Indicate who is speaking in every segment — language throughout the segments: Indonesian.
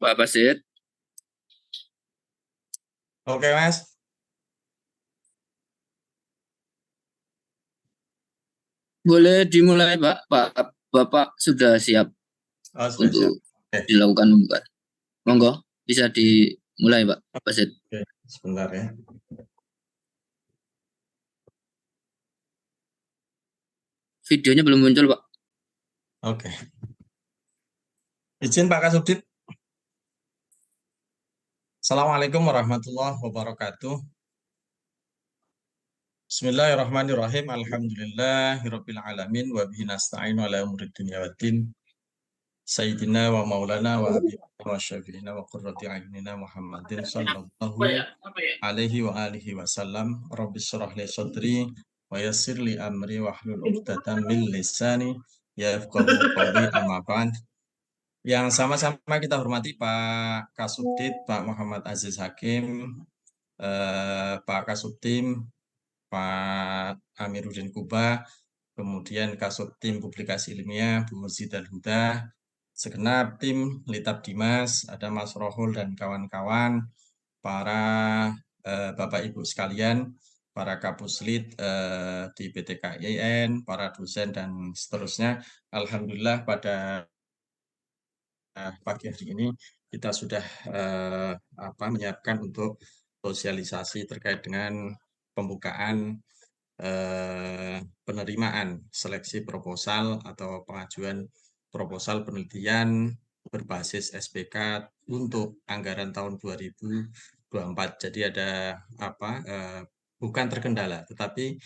Speaker 1: Pak Basit,
Speaker 2: Oke, Mas.
Speaker 1: boleh dimulai Pak. Bapak sudah siap
Speaker 2: Oh, sudah siap.
Speaker 1: untuk
Speaker 2: Oke,
Speaker 1: dilakukan pembukaan. Monggo, bisa dimulai Pak Basit.
Speaker 2: oke. Sebentar ya.
Speaker 1: Videonya belum muncul Pak.
Speaker 2: Oke. Izin Pak Kasubdit. Assalamualaikum warahmatullahi wabarakatuh. Bismillahirrahmanirrahim. Alhamdulillahirabbil alamin wa bihi nasta'inu ala umuri dunya waddin. Sayyidina wa maulana wa habibina wa syafi'ina wa qurrati a'yunina Muhammadin sallallahu alaihi wa alihi wasallam. Rabbis shrah li sadri wa yassir li amri wahlul 'uqdatam min lisani yafqahu qawli amma ba'd. Yang sama-sama kita hormati Pak Kasubdit, Pak Muhammad Aziz Hakim, Pak Kasubdim, Pak Amiruddin Kuba, kemudian Kasubdim Publikasi Ilmiah, Bu Mursid Huda, segenap tim Litab Dimas, ada Mas Rohul dan kawan-kawan, para Bapak Ibu sekalian, para Kapuslit di PTKIN, para dosen dan seterusnya. Alhamdulillah pada pagi hari ini kita sudah menyiapkan untuk sosialisasi terkait dengan pembukaan penerimaan seleksi proposal atau pengajuan proposal penelitian berbasis SPK untuk anggaran tahun 2024. Jadi ada bukan terkendala, tetapi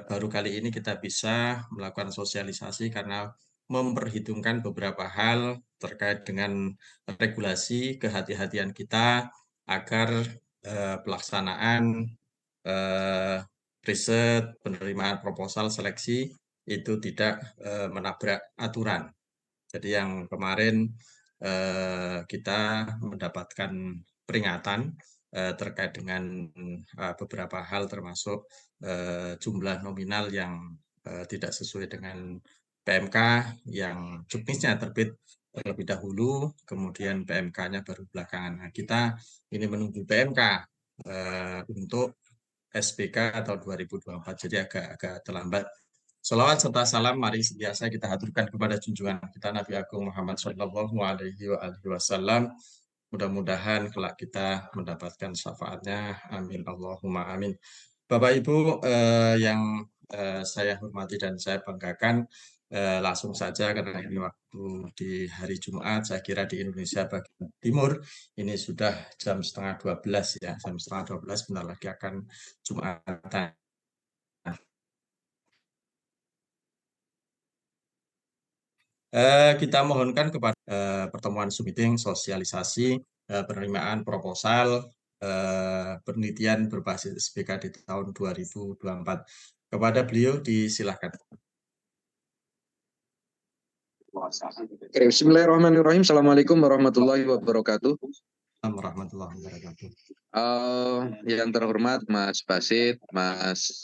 Speaker 2: baru kali ini kita bisa melakukan sosialisasi karena memperhitungkan beberapa hal terkait dengan regulasi, kehati-hatian kita agar pelaksanaan riset, penerimaan proposal, seleksi itu tidak menabrak aturan. Jadi yang kemarin kita mendapatkan peringatan terkait dengan beberapa hal termasuk jumlah nominal yang tidak sesuai dengan PMK yang juknisnya terbit terlebih dahulu, kemudian PMK-nya baru belakangan. Nah, kita ini menunggu PMK untuk SPK atau 2024, jadi agak terlambat. Salawat serta salam mari sentiasa kita haturkan kepada junjungan kita Nabi Agung Muhammad Shallallahu Alaihi Wasallam. Mudah-mudahan kelak kita mendapatkan syafaatnya. Amin Allahumma amin. Bapak Ibu yang saya hormati dan saya banggakan, langsung saja karena ini waktu di hari Jumat, saya kira di Indonesia bagian timur ini sudah jam setengah 12 ya, jam setengah 12 bentar lagi akan Jumatan. Kita mohonkan kepada pertemuan Zoom meeting sosialisasi penerimaan proposal penelitian berbasis SPK di tahun 2024. Kepada beliau disilahkan.
Speaker 3: Bismillahirrahmanirrahim. Assalamualaikum warahmatullahi wabarakatuh.
Speaker 2: Warahmatullahi wabarakatuh.
Speaker 3: Yang terhormat Mas Basit, Mas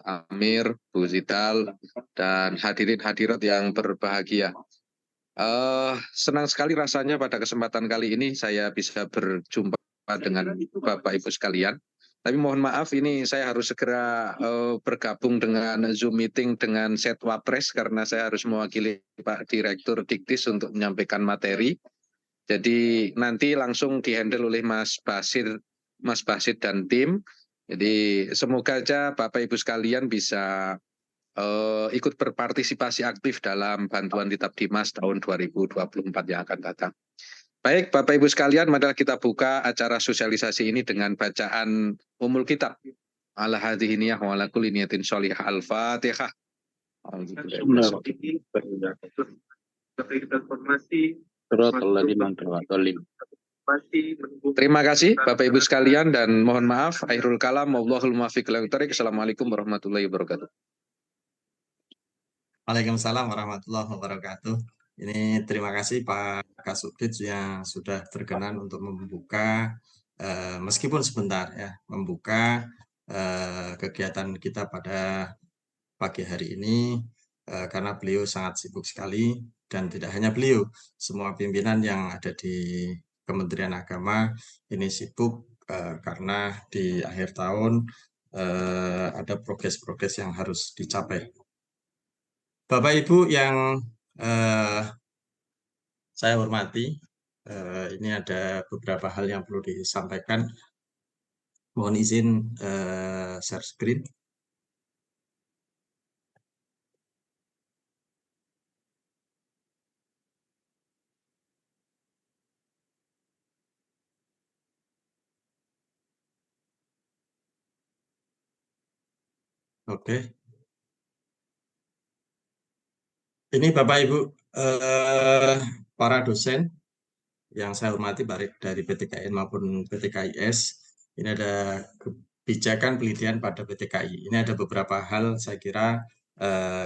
Speaker 3: Amir, Bu Zital, dan hadirin hadirat yang berbahagia. Senang sekali rasanya pada kesempatan kali ini saya bisa berjumpa dengan Bapak Ibu sekalian. Tapi mohon maaf ini saya harus segera bergabung dengan Zoom meeting dengan Setwapres karena saya harus mewakili Pak Direktur Diktis untuk menyampaikan materi. Jadi nanti langsung dihandle oleh Mas Basit dan tim. Jadi semoga aja Bapak Ibu sekalian bisa ikut berpartisipasi aktif dalam bantuan Litab Dimas tahun 2024 yang akan datang. Baik, Bapak Ibu sekalian, mari kita buka acara sosialisasi ini dengan bacaan Ummul Kitab. Ala hadhihi niyah wa ala kulli niyatin sholihah. Al-Fatihah. Terima kasih Bapak Ibu sekalian dan mohon maaf akhirul kalam wallahul muwaffiq ila thoriq. Assalamualaikum warahmatullahi wabarakatuh.
Speaker 2: Waalaikumsalam warahmatullahi wabarakatuh. Ini terima kasih Pak Kasubdit yang sudah berkenan untuk membuka meskipun sebentar ya, membuka kegiatan kita pada pagi hari ini karena beliau sangat sibuk sekali dan tidak hanya beliau, semua pimpinan yang ada di Kementerian Agama ini sibuk karena di akhir tahun ada progres-progres yang harus dicapai. Bapak Ibu yang saya hormati, ini ada beberapa hal yang perlu disampaikan. Mohon izin share screen. Oke. Ini Bapak Ibu para dosen yang saya hormati baik dari PTKN maupun PTKIS. Ini ada kebijakan penelitian pada PTKI. Ini ada beberapa hal saya kira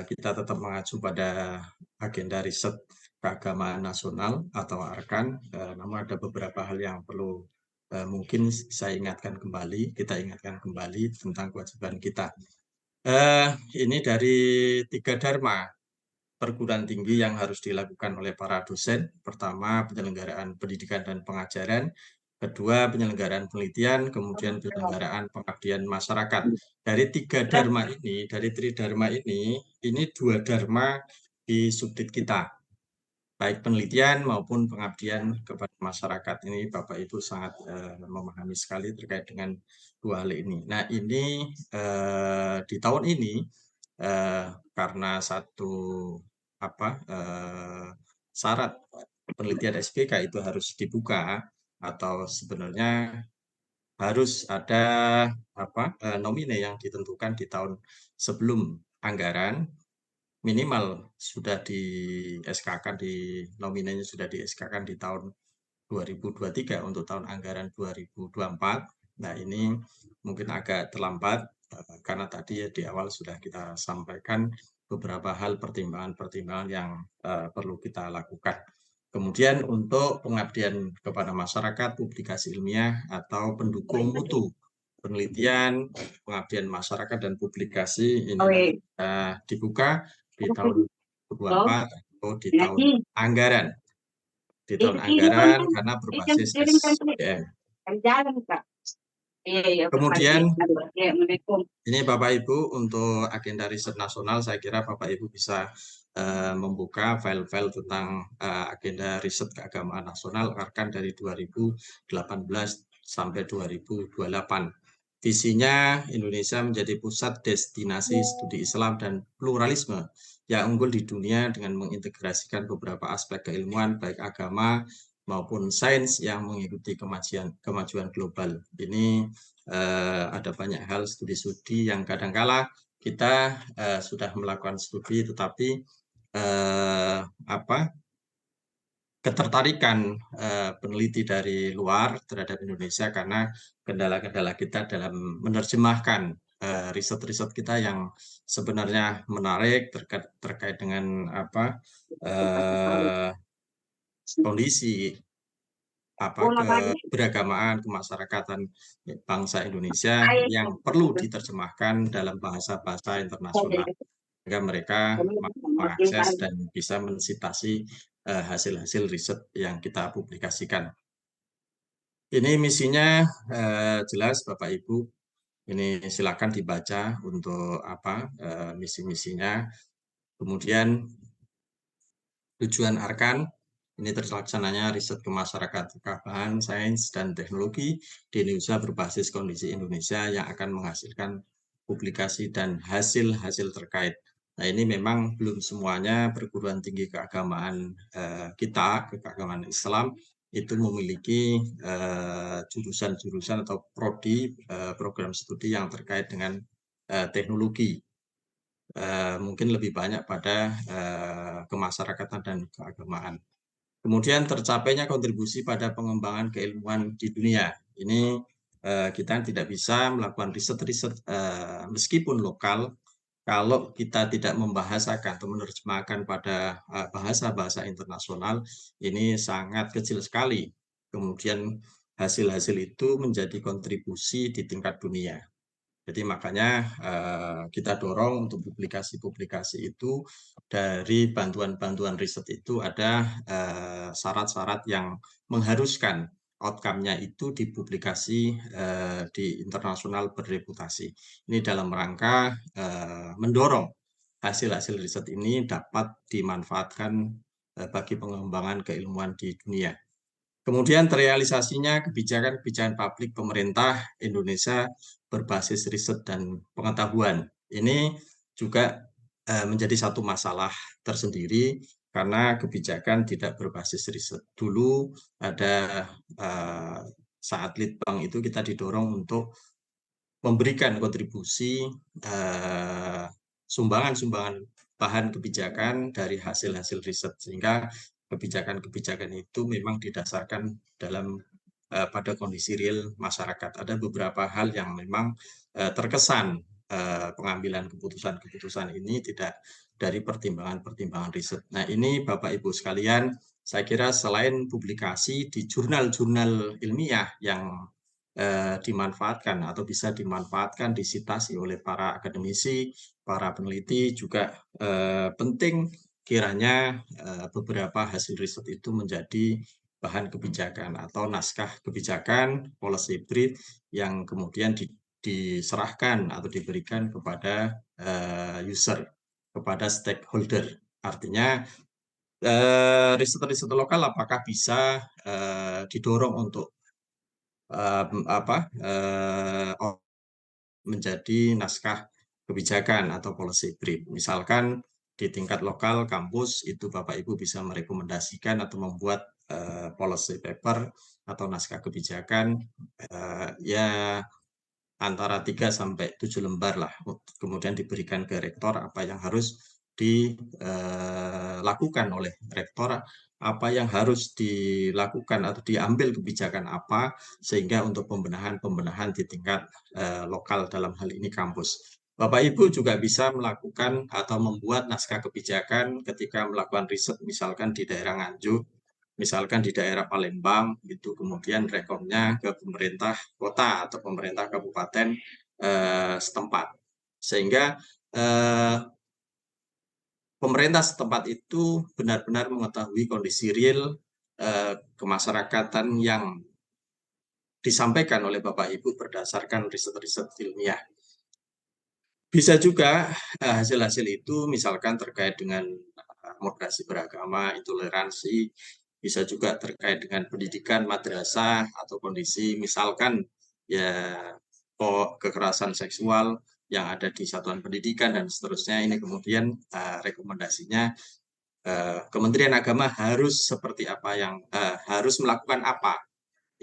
Speaker 2: kita tetap mengacu pada agenda riset keagamaan nasional atau ARKAN. Namun ada beberapa hal yang perlu mungkin saya ingatkan kembali, kita ingatkan kembali tentang kewajiban kita. Ini dari 3 dharma perguruan tinggi yang harus dilakukan oleh para dosen. Pertama, penyelenggaraan pendidikan dan pengajaran. Kedua, penyelenggaraan penelitian. Kemudian penyelenggaraan pengabdian masyarakat. Dari 3 dharma ini, dari tridharma ini 2 dharma di subdit kita. Baik penelitian maupun pengabdian kepada masyarakat. Ini Bapak Ibu sangat memahami sekali terkait dengan 2 hal ini. Nah, ini di tahun ini karena satu syarat penelitian SPK itu harus dibuka atau sebenarnya harus ada nomine yang ditentukan di tahun sebelum anggaran, minimal sudah di SK-kan, di nominenya sudah di SK-kan di tahun 2023 untuk tahun anggaran 2024. Nah, ini mungkin agak terlambat karena tadi ya di awal sudah kita sampaikan beberapa hal pertimbangan-pertimbangan yang perlu kita lakukan. Kemudian untuk pengabdian kepada masyarakat, publikasi ilmiah atau pendukung mutu penelitian, pengabdian masyarakat dan publikasi ini dibuka di tahun 2024 atau di tahun anggaran. Di tahun anggaran karena berbasis SDM. Kemudian ini Bapak Ibu untuk agenda riset nasional, saya kira Bapak Ibu bisa membuka file-file tentang agenda riset keagamaan nasional ARKAN dari 2018 sampai 2028. Visinya Indonesia menjadi pusat destinasi studi Islam dan pluralisme yang unggul di dunia dengan mengintegrasikan beberapa aspek keilmuan baik agama maupun sains yang mengikuti kemajuan global. Ini ada banyak hal studi-studi yang kadangkala kita sudah melakukan studi tetapi ketertarikan peneliti dari luar terhadap Indonesia karena kendala-kendala kita dalam menerjemahkan riset-riset kita yang sebenarnya menarik terkait dengan kondisi keberagamaan kemasyarakatan bangsa Indonesia yang perlu diterjemahkan dalam bahasa-bahasa internasional sehingga mereka mengakses dan bisa mensitasi hasil-hasil riset yang kita publikasikan. Ini misinya jelas Bapak Ibu. Ini silakan dibaca untuk misi-misinya. Kemudian tujuan ARKAN ini terlaksananya riset kemasyarakatan, keagamaan, sains, dan teknologi di Indonesia berbasis kondisi Indonesia yang akan menghasilkan publikasi dan hasil-hasil terkait. Nah, ini memang belum semuanya perguruan tinggi keagamaan kita, keagamaan Islam, itu memiliki jurusan-jurusan atau prodi program studi yang terkait dengan teknologi. Mungkin lebih banyak pada kemasyarakatan dan keagamaan. Kemudian tercapainya kontribusi pada pengembangan keilmuan di dunia. Ini kita tidak bisa melakukan riset-riset meskipun lokal kalau kita tidak membahasakan atau menerjemahkan pada bahasa-bahasa internasional, ini sangat kecil sekali. Kemudian hasil-hasil itu menjadi kontribusi di tingkat dunia. Jadi makanya kita dorong untuk publikasi-publikasi itu dari bantuan-bantuan riset itu ada syarat-syarat yang mengharuskan outcome-nya itu dipublikasi di internasional berreputasi. Ini dalam rangka mendorong hasil-hasil riset ini dapat dimanfaatkan bagi pengembangan keilmuan di dunia. Kemudian terrealisasinya kebijakan-kebijakan publik pemerintah Indonesia berbasis riset dan pengetahuan. Ini juga menjadi satu masalah tersendiri karena kebijakan tidak berbasis riset. Dulu ada saat Litbang itu kita didorong untuk memberikan kontribusi sumbangan-sumbangan bahan kebijakan dari hasil-hasil riset, sehingga kebijakan-kebijakan itu memang didasarkan dalam pada kondisi real masyarakat. Ada beberapa hal yang memang terkesan pengambilan keputusan-keputusan ini tidak dari pertimbangan-pertimbangan riset. Nah, ini Bapak Ibu sekalian, saya kira selain publikasi di jurnal-jurnal ilmiah yang dimanfaatkan atau bisa dimanfaatkan, disitasi oleh para akademisi, para peneliti, juga penting kiranya beberapa hasil riset itu menjadi bahan kebijakan atau naskah kebijakan, policy brief yang kemudian diserahkan atau diberikan kepada user, kepada stakeholder. Artinya riset-riset lokal apakah bisa didorong untuk menjadi naskah kebijakan atau policy brief. Misalkan di tingkat lokal kampus itu Bapak Ibu bisa merekomendasikan atau membuat policy paper atau naskah kebijakan ya antara 3 sampai 7 lembar lah. Kemudian diberikan ke rektor apa yang harus dilakukan oleh rektor, apa yang harus dilakukan atau diambil kebijakan apa, sehingga untuk pembenahan-pembenahan di tingkat lokal dalam hal ini kampus. Bapak Ibu juga bisa melakukan atau membuat naskah kebijakan ketika melakukan riset, misalkan di daerah Nganjuk, misalkan di daerah Palembang, itu kemudian rekomnya ke pemerintah kota atau pemerintah kabupaten setempat. Sehingga pemerintah setempat itu benar-benar mengetahui kondisi real kemasyarakatan yang disampaikan oleh Bapak Ibu berdasarkan riset-riset ilmiah. Bisa juga hasil-hasil itu misalkan terkait dengan moderasi beragama, intoleransi, bisa juga terkait dengan pendidikan madrasah atau kondisi misalkan ya kekerasan seksual yang ada di satuan pendidikan dan seterusnya. Ini kemudian rekomendasinya Kementerian Agama harus seperti apa, yang harus melakukan apa.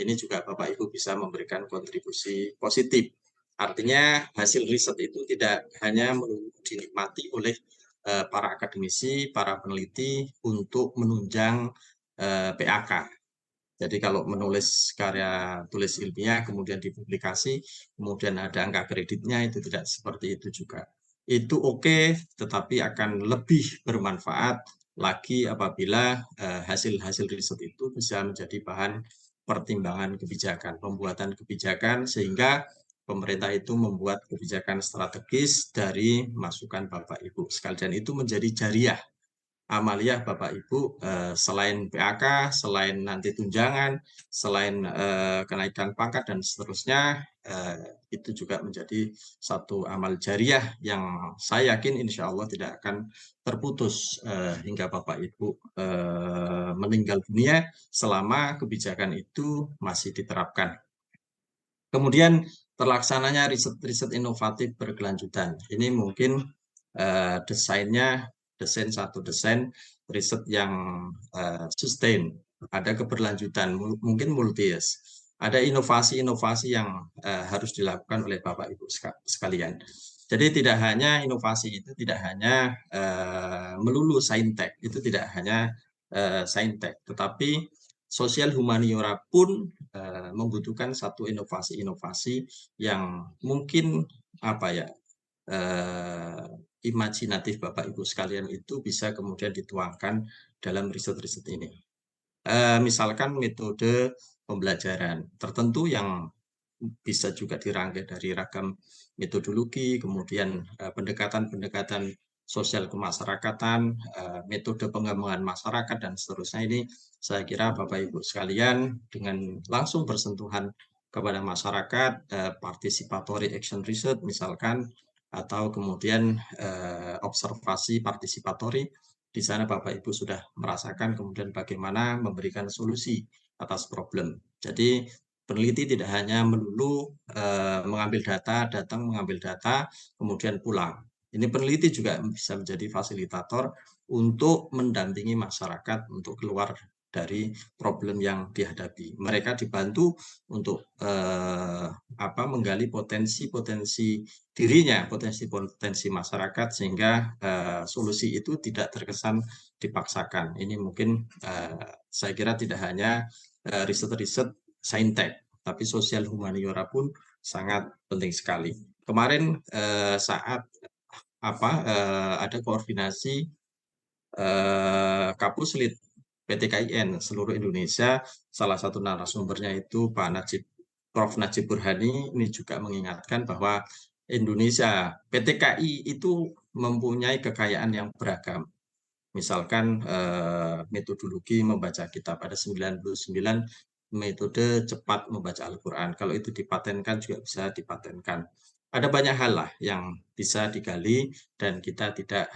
Speaker 2: Ini juga Bapak Ibu bisa memberikan kontribusi positif. Artinya hasil riset itu tidak hanya dinikmati oleh para akademisi, para peneliti untuk menunjang PAK. Jadi kalau menulis karya tulis ilmiah, kemudian dipublikasi, kemudian ada angka kreditnya, itu tidak seperti itu juga. Itu oke, tetapi akan lebih bermanfaat lagi apabila hasil-hasil riset itu bisa menjadi bahan pertimbangan kebijakan, pembuatan kebijakan, sehingga pemerintah itu membuat kebijakan strategis dari masukan Bapak Ibu sekalian. Itu menjadi jariah amaliyah Bapak Ibu, selain PAK, selain nanti tunjangan, selain kenaikan pangkat dan seterusnya, itu juga menjadi satu amal jariah yang saya yakin insya Allah tidak akan terputus hingga Bapak Ibu meninggal dunia selama kebijakan itu masih diterapkan. Kemudian terlaksananya riset-riset inovatif berkelanjutan. Ini mungkin desain satu desain riset yang sustain, ada keberlanjutan, mungkin multi-years. Ada inovasi-inovasi yang harus dilakukan oleh Bapak Ibu sekalian. Jadi tidak hanya inovasi itu tidak hanya melulu saintek, itu tidak hanya saintek, tetapi sosial humaniora pun membutuhkan satu inovasi-inovasi yang mungkin imajinatif Bapak Ibu sekalian itu bisa kemudian dituangkan dalam riset-riset ini. Misalkan metode pembelajaran tertentu yang bisa juga dirangkai dari ragam metodologi, kemudian pendekatan-pendekatan sosial kemasyarakatan, metode pengembangan masyarakat, dan seterusnya. Ini saya kira Bapak Ibu sekalian dengan langsung bersentuhan kepada masyarakat, participatory action research misalkan, atau kemudian observasi partisipatory, di sana Bapak Ibu sudah merasakan kemudian bagaimana memberikan solusi atas problem. Jadi peneliti tidak hanya melulu mengambil data, datang mengambil data, kemudian pulang. Ini peneliti juga bisa menjadi fasilitator untuk mendampingi masyarakat untuk keluar dari problem yang dihadapi. Mereka dibantu untuk menggali potensi-potensi dirinya, potensi-potensi masyarakat, sehingga solusi itu tidak terkesan dipaksakan. Ini mungkin saya kira tidak hanya riset-riset saintek, tapi sosial humaniora pun sangat penting sekali. Kemarin saat ada koordinasi Kapuslit PTKIN seluruh Indonesia, salah satu narasumbernya itu Prof. Najib Burhani, ini juga mengingatkan bahwa Indonesia, PTKI itu mempunyai kekayaan yang beragam. Misalkan metodologi membaca kitab, ada 99 metode cepat membaca Al-Quran. Kalau itu dipatenkan juga bisa dipatenkan. Ada banyak hal lah yang bisa digali dan kita tidak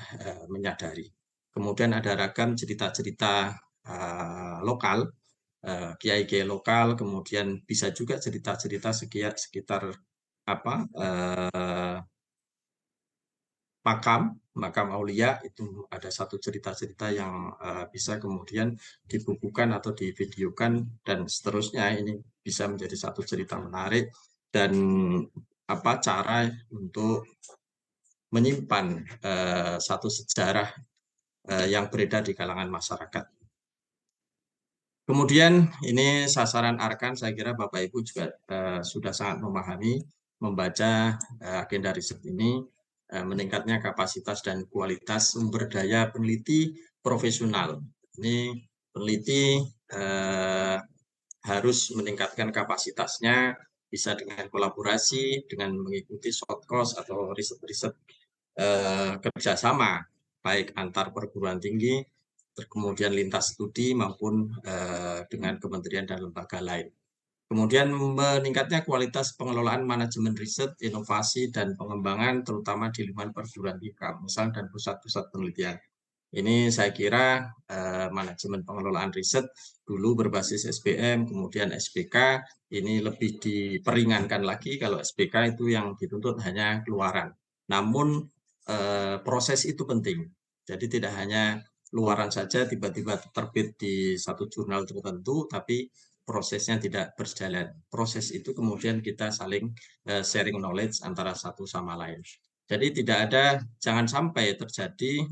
Speaker 2: menyadari. Kemudian ada ragam cerita-cerita lokal, kiai-kiai lokal, kemudian bisa juga cerita-cerita sekitar makam aulia, itu ada satu cerita-cerita yang bisa kemudian dibukukan atau divideokan dan seterusnya. Ini bisa menjadi satu cerita menarik dan cara untuk menyimpan satu sejarah yang beredar di kalangan masyarakat. Kemudian ini sasaran Arkan, saya kira Bapak Ibu juga sudah sangat memahami, membaca agenda riset ini, meningkatnya kapasitas dan kualitas sumber daya peneliti profesional. Ini peneliti harus meningkatkan kapasitasnya, bisa dengan kolaborasi, dengan mengikuti short course atau riset-riset kerjasama, baik antar perguruan tinggi, kemudian lintas studi maupun dengan kementerian dan lembaga lain. Kemudian meningkatnya kualitas pengelolaan manajemen riset, inovasi, dan pengembangan terutama di lingkungan perguruan tinggi, kampus dan pusat-pusat penelitian. Ini saya kira manajemen pengelolaan riset dulu berbasis SBM, kemudian SBK, ini lebih diperingankan lagi. Kalau SBK itu yang dituntut hanya keluaran. Namun proses itu penting. Jadi tidak hanya luaran saja tiba-tiba terbit di satu jurnal tertentu, tapi prosesnya tidak berjalan. Proses itu kemudian kita saling sharing knowledge antara satu sama lain. Jadi tidak ada, jangan sampai terjadi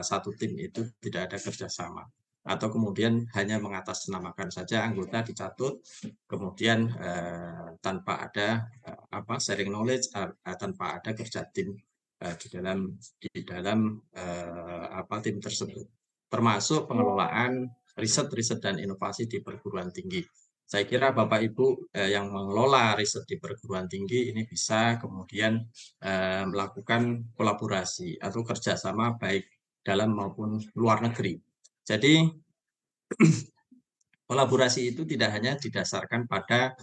Speaker 2: satu tim itu tidak ada kerjasama. Atau kemudian hanya mengatasnamakan saja anggota dicatut, kemudian tanpa ada sharing knowledge, tanpa ada kerja tim di dalam tim tersebut. Termasuk pengelolaan riset dan inovasi di perguruan tinggi. Saya kira Bapak Ibu yang mengelola riset di perguruan tinggi ini bisa kemudian melakukan kolaborasi atau kerjasama baik dalam maupun luar negeri. Jadi kolaborasi itu tidak hanya didasarkan pada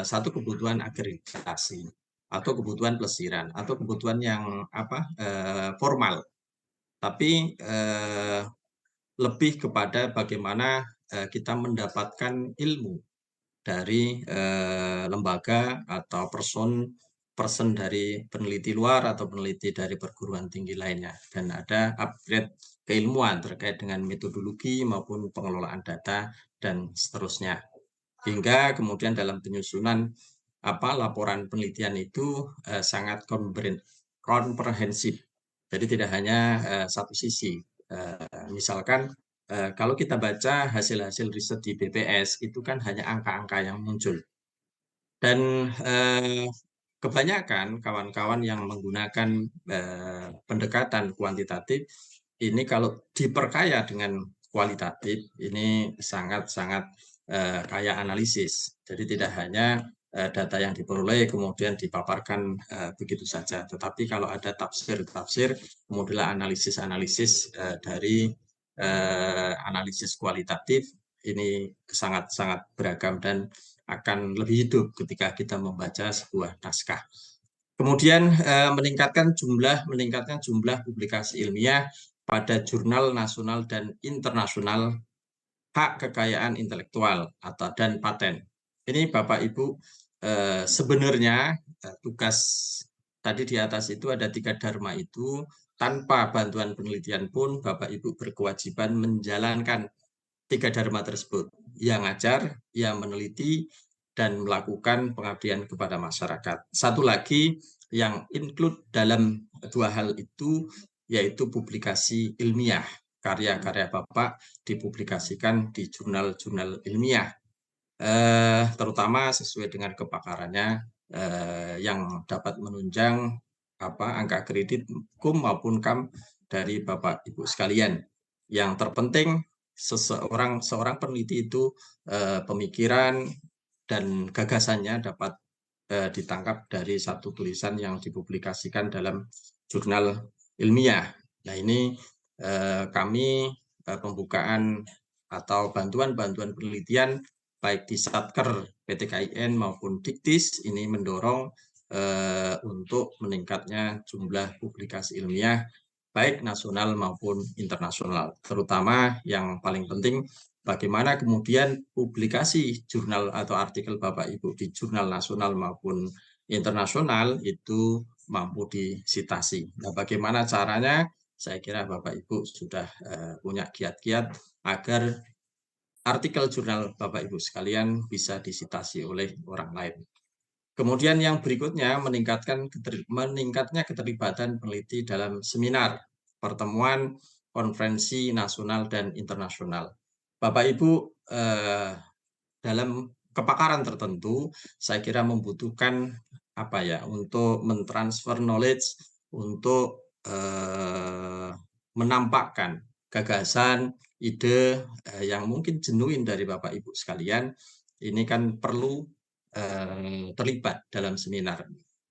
Speaker 2: satu kebutuhan akreditasi atau kebutuhan pelesiran atau kebutuhan yang formal, tapi lebih kepada bagaimana kita mendapatkan ilmu dari lembaga atau person dari peneliti luar atau peneliti dari perguruan tinggi lainnya, dan ada upgrade keilmuan terkait dengan metodologi maupun pengelolaan data dan seterusnya, hingga kemudian dalam penyusunan laporan penelitian itu sangat komprehensif. Jadi tidak hanya satu sisi. Misalkan kalau kita baca hasil-hasil riset di BPS, itu kan hanya angka-angka yang muncul. Dan kebanyakan kawan-kawan yang menggunakan pendekatan kuantitatif, ini kalau diperkaya dengan kualitatif, ini sangat-sangat kaya analisis. Jadi tidak hanya data yang diperoleh kemudian dipaparkan begitu saja. Tetapi kalau ada tafsir, kemudian analisis dari analisis kualitatif, ini sangat-sangat beragam dan akan lebih hidup ketika kita membaca sebuah naskah. Kemudian meningkatkan jumlah publikasi ilmiah pada jurnal nasional dan internasional hak kekayaan intelektual dan paten. Ini Bapak Ibu sebenarnya tugas tadi di atas itu ada 3 dharma itu, tanpa bantuan penelitian pun Bapak Ibu berkewajiban menjalankan 3 dharma tersebut, yang ngajar, yang meneliti, dan melakukan pengabdian kepada masyarakat. Satu lagi yang include dalam 2 hal itu, yaitu publikasi ilmiah. Karya-karya Bapak dipublikasikan di jurnal-jurnal ilmiah, terutama sesuai dengan kepakarannya, yang dapat menunjang angka kredit kum maupun kam dari Bapak Ibu sekalian. Yang terpenting seorang peneliti itu pemikiran dan gagasannya dapat ditangkap dari satu tulisan yang dipublikasikan dalam jurnal ilmiah. Nah, ini kami pembukaan atau bantuan penelitian baik di Satker PTKIN maupun Diktis ini mendorong untuk meningkatnya jumlah publikasi ilmiah baik nasional maupun internasional. Terutama yang paling penting bagaimana kemudian publikasi jurnal atau artikel Bapak Ibu di jurnal nasional maupun internasional itu mampu disitasi. Nah, bagaimana caranya? Saya kira Bapak Ibu sudah punya kiat-kiat agar artikel jurnal Bapak Ibu sekalian bisa disitasi oleh orang lain. Kemudian yang berikutnya meningkatnya keterlibatan peneliti dalam seminar, pertemuan, konferensi nasional dan internasional. Bapak Ibu dalam kepakaran tertentu, saya kira membutuhkan untuk mentransfer knowledge, untuk menampakkan gagasan, ide yang mungkin genuine dari Bapak Ibu sekalian. Ini kan perlu terlibat dalam seminar,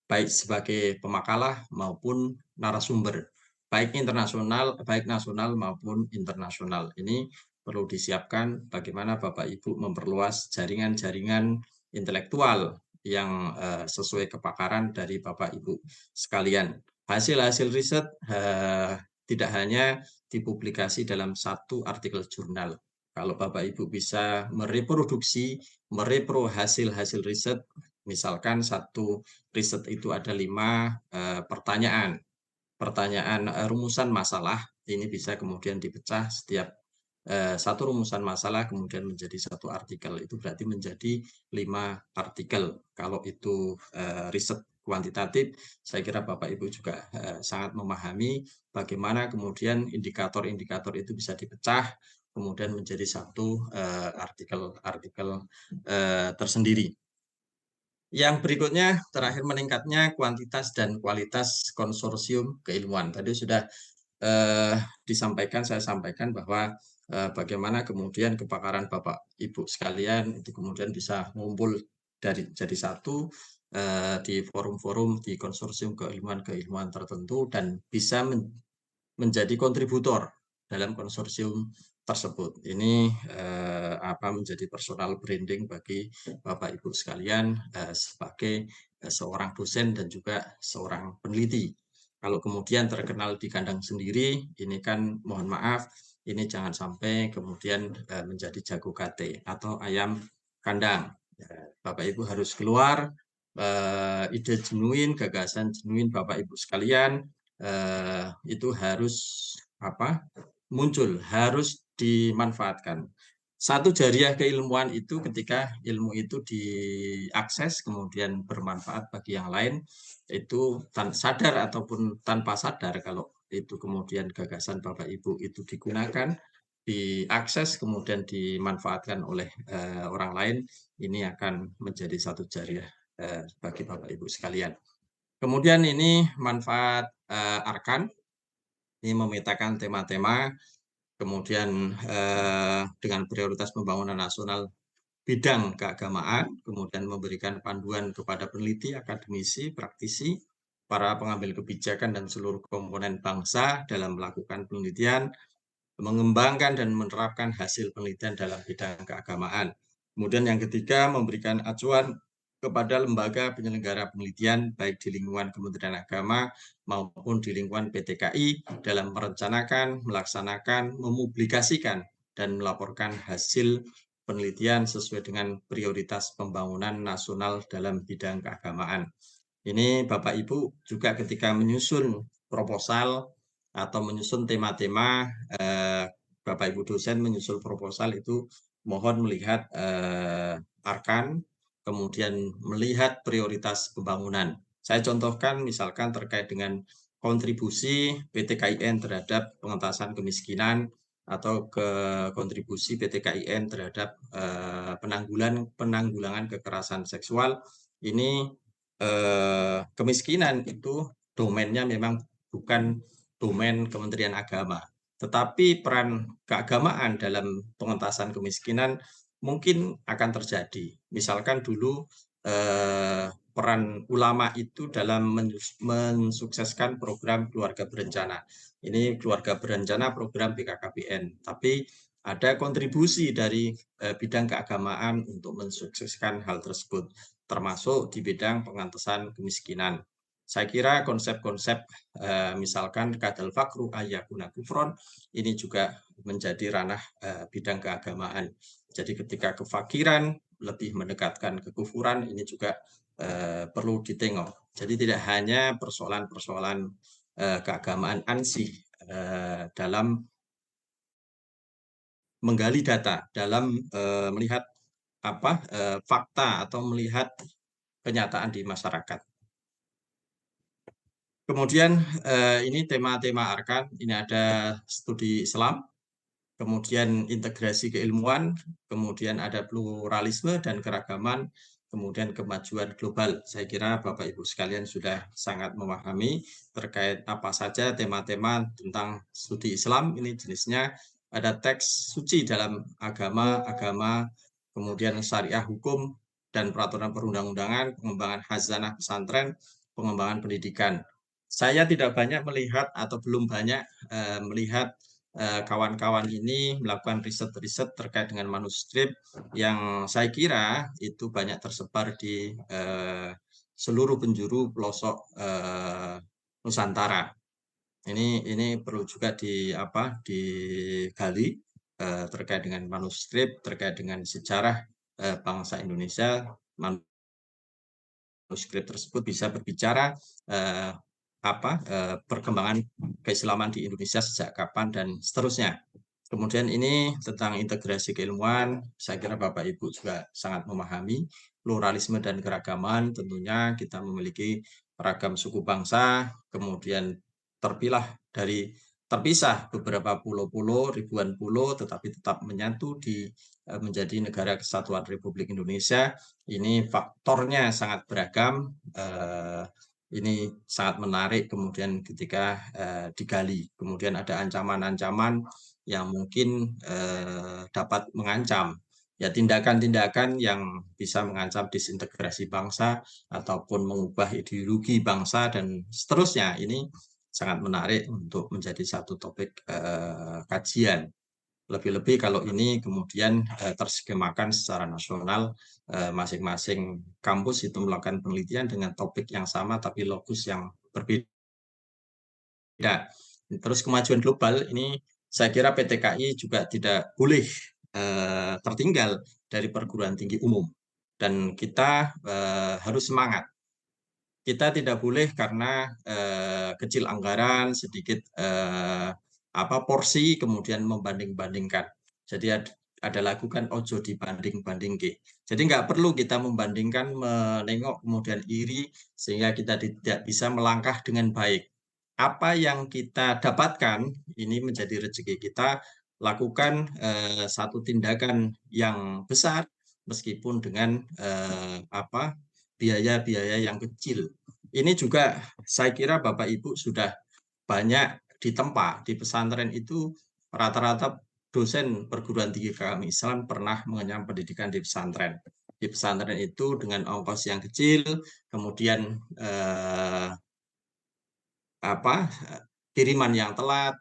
Speaker 2: baik sebagai pemakalah maupun narasumber, baik nasional maupun internasional. Ini perlu disiapkan bagaimana Bapak Ibu memperluas jaringan-jaringan intelektual yang sesuai kepakaran dari Bapak Ibu sekalian. Hasil-hasil riset tidak hanya dipublikasi dalam satu artikel jurnal. Kalau Bapak Ibu bisa mereproduksi, hasil-hasil riset, misalkan satu riset itu ada 5 pertanyaan rumusan masalah, ini bisa kemudian dipecah setiap satu rumusan masalah kemudian menjadi satu artikel, itu berarti menjadi 5 artikel. Kalau itu riset kuantitatif, saya kira Bapak Ibu juga sangat memahami bagaimana kemudian indikator-indikator itu bisa dipecah kemudian menjadi satu artikel tersendiri. Yang berikutnya, terakhir meningkatnya kuantitas dan kualitas konsorsium keilmuan. Tadi sudah saya sampaikan bahwa bagaimana kemudian kepakaran Bapak Ibu sekalian itu kemudian bisa ngumpul jadi satu di forum-forum di konsorsium keilmuan tertentu dan bisa menjadi kontributor dalam konsorsium tersebut. Ini menjadi personal branding bagi Bapak Ibu sekalian sebagai seorang dosen dan juga seorang peneliti. Kalau kemudian terkenal di kandang sendiri, ini kan mohon maaf, ini jangan sampai kemudian menjadi jago KT atau ayam kandang. Bapak Ibu harus keluar ide genuine, gagasan genuine Bapak Ibu sekalian, itu harus muncul, harus dimanfaatkan. Satu jariah keilmuan itu ketika ilmu itu diakses kemudian bermanfaat bagi yang lain, itu sadar ataupun tanpa sadar, kalau itu kemudian gagasan Bapak Ibu itu digunakan, diakses kemudian dimanfaatkan oleh orang lain, ini akan menjadi satu jariah bagi Bapak Ibu sekalian. Kemudian ini manfaat Arkan, ini memetakan tema-tema, kemudian dengan prioritas pembangunan nasional bidang keagamaan, kemudian memberikan panduan kepada peneliti, akademisi, praktisi, para pengambil kebijakan dan seluruh komponen bangsa dalam melakukan penelitian, mengembangkan dan menerapkan hasil penelitian dalam bidang keagamaan. Kemudian yang ketiga, memberikan acuan kepada lembaga penyelenggara penelitian baik di lingkungan Kementerian Agama maupun di lingkungan PTKI dalam merencanakan, melaksanakan, memublikasikan, dan melaporkan hasil penelitian sesuai dengan prioritas pembangunan nasional dalam bidang keagamaan. Ini Bapak Ibu juga ketika menyusun proposal atau menyusun tema-tema, Bapak Ibu dosen menyusun proposal itu mohon melihat arkan, kemudian melihat prioritas pembangunan. Saya contohkan misalkan terkait dengan kontribusi PT KIN terhadap pengentasan kemiskinan atau ke kontribusi PT KIN terhadap penanggulangan kekerasan seksual. Ini kemiskinan itu domainnya memang bukan domain Kementerian Agama, tetapi peran keagamaan dalam pengentasan kemiskinan mungkin akan terjadi. Misalkan dulu peran ulama itu dalam mensukseskan program keluarga berencana. Ini keluarga berencana program BKKBN, tapi ada kontribusi dari bidang keagamaan untuk mensukseskan hal tersebut, termasuk di bidang pengentasan kemiskinan. Saya kira konsep-konsep misalkan kadal fakru ayyakuna kufron ini juga menjadi ranah bidang keagamaan. Jadi ketika kefakiran lebih mendekatkan kekufuran, ini juga perlu ditengok. Jadi tidak hanya persoalan-persoalan keagamaan ansih dalam menggali data, dalam melihat fakta atau melihat kenyataan di masyarakat. Kemudian ini tema-tema arkan, ini ada studi Islam, kemudian integrasi keilmuan, kemudian ada pluralisme dan keragaman, kemudian kemajuan global. Saya kira Bapak Ibu sekalian sudah sangat memahami terkait apa saja tema-tema tentang studi Islam. Ini jenisnya ada teks suci dalam agama, kemudian syariah hukum dan peraturan perundang-undangan, pengembangan khazanah pesantren, pengembangan pendidikan. Saya tidak banyak melihat atau belum banyak melihat kawan-kawan ini melakukan riset-riset terkait dengan manuskrip yang saya kira itu banyak tersebar di seluruh penjuru pelosok Nusantara. Ini perlu juga digali terkait dengan manuskrip, terkait dengan sejarah bangsa Indonesia. Manuskrip tersebut bisa berbicara perkembangan keislaman di Indonesia sejak kapan dan seterusnya. Kemudian ini tentang integrasi keilmuan, saya kira Bapak Ibu juga sangat memahami pluralisme dan keragaman. Tentunya kita memiliki ragam suku bangsa, kemudian terpisah beberapa pulau-pulau, ribuan pulau, tetapi tetap menyatu menjadi negara kesatuan Republik Indonesia. Ini faktornya sangat beragam. Ini sangat menarik kemudian ketika digali. Kemudian ada ancaman-ancaman yang mungkin dapat mengancam. Ya, tindakan-tindakan yang bisa mengancam disintegrasi bangsa ataupun mengubah ideologi bangsa dan seterusnya. Ini sangat menarik untuk menjadi satu topik kajian. Lebih-lebih kalau ini kemudian terskemakan secara nasional, masing-masing kampus itu melakukan penelitian dengan topik yang sama tapi lokus yang berbeda. Terus kemajuan global ini saya kira PTKI juga tidak boleh tertinggal dari perguruan tinggi umum. Dan kita harus semangat. Kita tidak boleh karena kecil anggaran, sedikit porsi, kemudian membanding-bandingkan. Jadi ada lakukan ojo dibanding-banding ke. Jadi nggak perlu kita membandingkan, menengok kemudian iri sehingga kita tidak bisa melangkah dengan baik. Apa yang kita dapatkan ini menjadi rezeki kita, lakukan satu tindakan yang besar meskipun dengan biaya-biaya yang kecil. Ini juga saya kira Bapak Ibu sudah banyak ditempa di pesantren itu rata-rata dosen perguruan tinggi keagamaan Islam pernah mengenyam pendidikan di pesantren. Di pesantren itu dengan ongkos yang kecil, kemudian kiriman yang telat,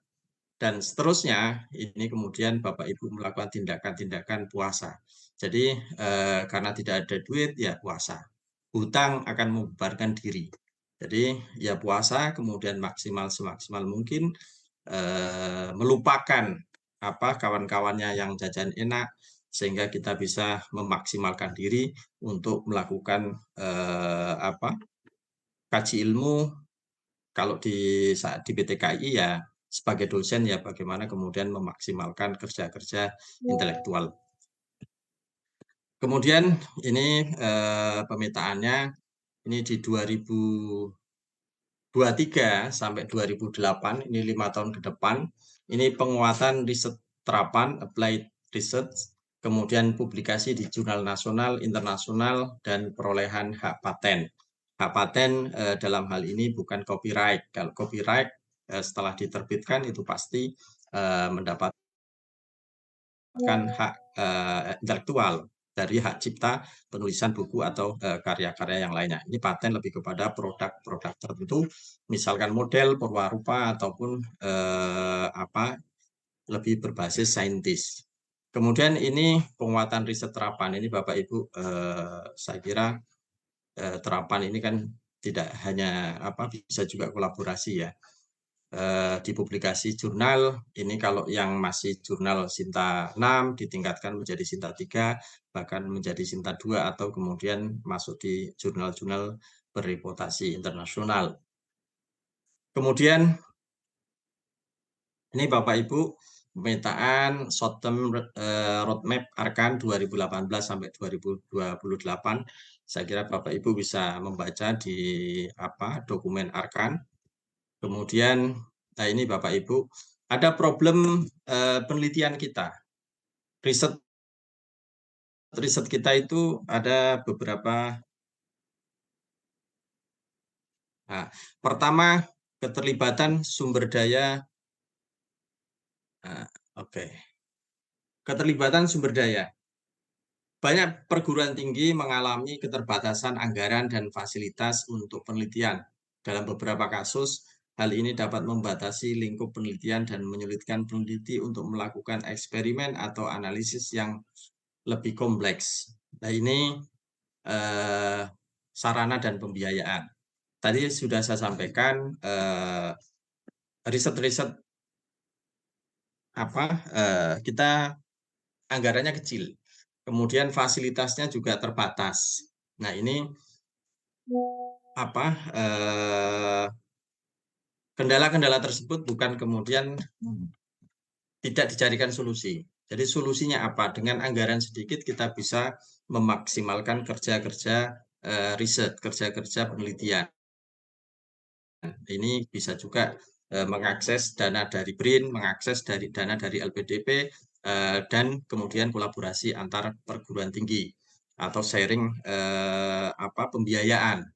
Speaker 2: dan seterusnya, ini kemudian Bapak Ibu melakukan tindakan-tindakan puasa. Jadi karena tidak ada duit, ya puasa. Hutang akan membubarkan diri. Jadi ya puasa, kemudian semaksimal mungkin melupakan kawan-kawannya yang jajan enak, sehingga kita bisa memaksimalkan diri untuk melakukan kaji ilmu. Kalau di PTKI ya sebagai dosen ya bagaimana kemudian memaksimalkan kerja-kerja intelektual. Kemudian ini pemetaannya ini di 2023 sampai 2008, ini 5 tahun ke depan. Ini penguatan riset terapan, applied research, kemudian publikasi di jurnal nasional, internasional, dan perolehan hak paten. Hak paten dalam hal ini bukan copyright. Kalau copyright setelah diterbitkan itu pasti mendapatkan hak intelektual dari hak cipta penulisan buku atau karya-karya yang lainnya. Ini paten lebih kepada produk-produk tertentu, misalkan model, perwarupa, ataupun lebih berbasis saintis. Kemudian ini penguatan riset terapan. Ini Bapak Ibu, saya kira terapan ini kan tidak hanya bisa juga kolaborasi ya. Di publikasi jurnal, ini kalau yang masih jurnal Sinta 6 ditingkatkan menjadi Sinta 3, bahkan menjadi Sinta 2, atau kemudian masuk di jurnal-jurnal berreputasi internasional. Kemudian ini Bapak Ibu pemetaan short term roadmap Arkan 2018 sampai 2028. Saya kira Bapak Ibu bisa membaca di dokumen Arkan. Kemudian nah ini Bapak Ibu, ada problem penelitian kita. Riset kita itu ada beberapa. Nah, pertama, keterlibatan sumber daya. Keterlibatan sumber daya. Banyak perguruan tinggi mengalami keterbatasan anggaran dan fasilitas untuk penelitian. Dalam beberapa kasus, hal ini dapat membatasi lingkup penelitian dan menyulitkan peneliti untuk melakukan eksperimen atau analisis yang lebih kompleks. Nah, ini sarana dan pembiayaan. Tadi sudah saya sampaikan riset-riset kita anggarannya kecil. Kemudian fasilitasnya juga terbatas. Nah, ini kendala-kendala tersebut bukan kemudian tidak dicarikan solusi. Jadi solusinya apa? Dengan anggaran sedikit kita bisa memaksimalkan kerja-kerja riset, kerja-kerja penelitian. Ini bisa juga mengakses dana dari BRIN, mengakses dana dari LPDP, dan kemudian kolaborasi antar perguruan tinggi atau sharing pembiayaan.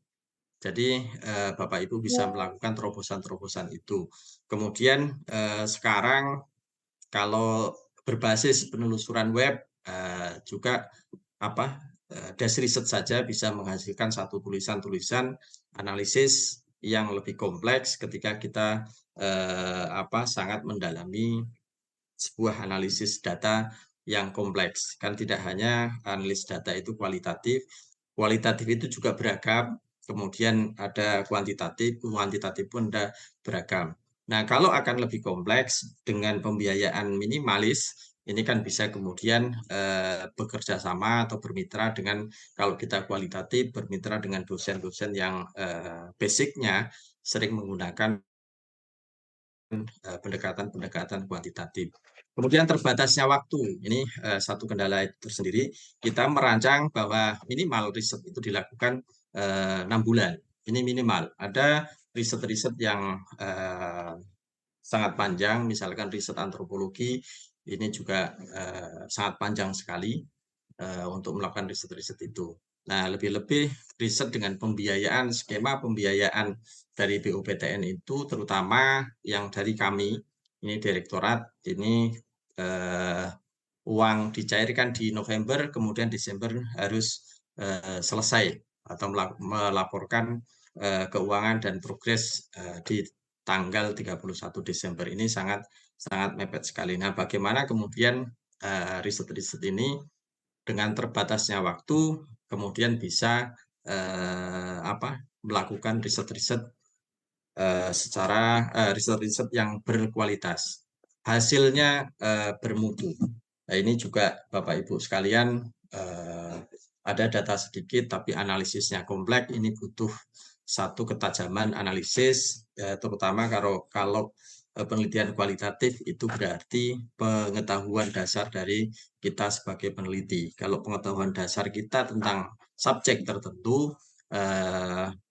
Speaker 2: Jadi Bapak Ibu bisa melakukan terobosan-terobosan itu. Kemudian sekarang kalau berbasis penelusuran web juga desk riset saja bisa menghasilkan satu tulisan-tulisan analisis yang lebih kompleks ketika kita sangat mendalami sebuah analisis data yang kompleks. Kan tidak hanya analisis data itu kualitatif itu juga beragam. Kemudian ada kuantitatif pun ada beragam. Nah, kalau akan lebih kompleks dengan pembiayaan minimalis, ini kan bisa kemudian bekerja sama atau bermitra dengan, kalau kita kualitatif, bermitra dengan dosen-dosen yang basicnya sering menggunakan pendekatan kuantitatif. Kemudian terbatasnya waktu, ini satu kendala tersendiri. Kita merancang bahwa minimal riset itu dilakukan 6 bulan. Ini minimal. Ada riset-riset yang sangat panjang, misalkan riset antropologi, ini juga sangat panjang sekali untuk melakukan riset-riset itu. Nah, lebih-lebih riset dengan pembiayaan, skema pembiayaan dari BUPTN itu, terutama yang dari kami, ini direktorat, ini uang dicairkan di November, kemudian Desember harus selesai atau melaporkan keuangan dan progres di tanggal 31 Desember. Ini sangat mepet sekali. Nah, bagaimana kemudian riset-riset ini dengan terbatasnya waktu kemudian bisa melakukan riset-riset secara riset-riset yang berkualitas, hasilnya bermutu. Nah, ini juga Bapak Ibu sekalian ada data sedikit tapi analisisnya kompleks. Ini butuh satu ketajaman analisis, terutama kalau penelitian kualitatif itu berarti pengetahuan dasar dari kita sebagai peneliti. Kalau pengetahuan dasar kita tentang subjek tertentu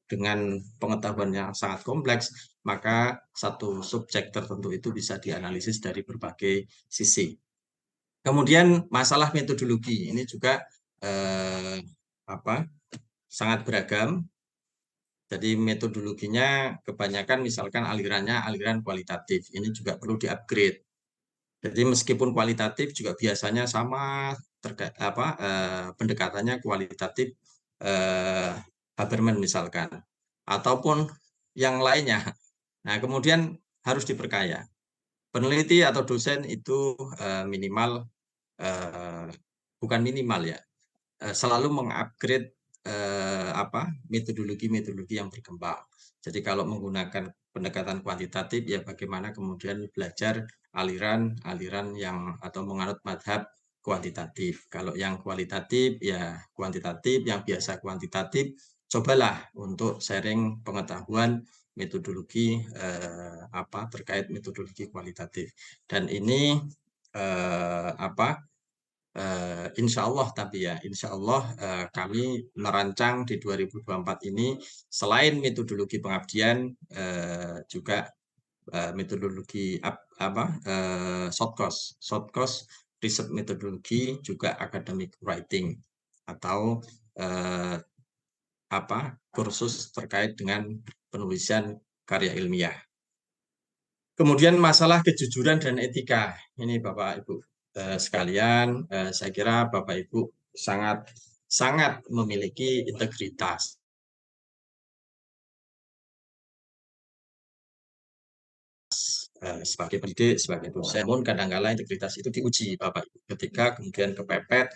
Speaker 2: dengan pengetahuan yang sangat kompleks, maka satu subjek tertentu itu bisa dianalisis dari berbagai sisi. Kemudian masalah metodologi ini juga sangat beragam. Jadi metodologinya kebanyakan misalkan alirannya aliran kualitatif. Ini juga perlu di-upgrade. Jadi meskipun kualitatif juga biasanya sama terkait pendekatannya kualitatif Habermas misalkan ataupun yang lainnya. Nah, kemudian harus diperkaya. Peneliti atau dosen itu minimal bukan minimal ya, selalu mengupgrade metodologi-metodologi yang berkembang. Jadi kalau menggunakan pendekatan kuantitatif ya bagaimana kemudian belajar aliran-aliran yang atau menganut madhab kuantitatif. Kalau yang kualitatif ya kuantitatif, yang biasa kuantitatif, cobalah untuk sharing pengetahuan metodologi terkait metodologi kualitatif. Dan ini insya Allah insya Allah kami merancang di 2024 ini selain metodologi pengabdian juga metodologi short course riset metodologi juga academic writing atau kursus terkait dengan penulisan karya ilmiah. Kemudian masalah kejujuran dan etika. Ini Bapak Ibu sekalian, saya kira Bapak Ibu sangat memiliki integritas. Sebagai pendidik, sebagai dosen, namun kadang-kala integritas itu diuji Bapak Ibu ketika kemudian kepepet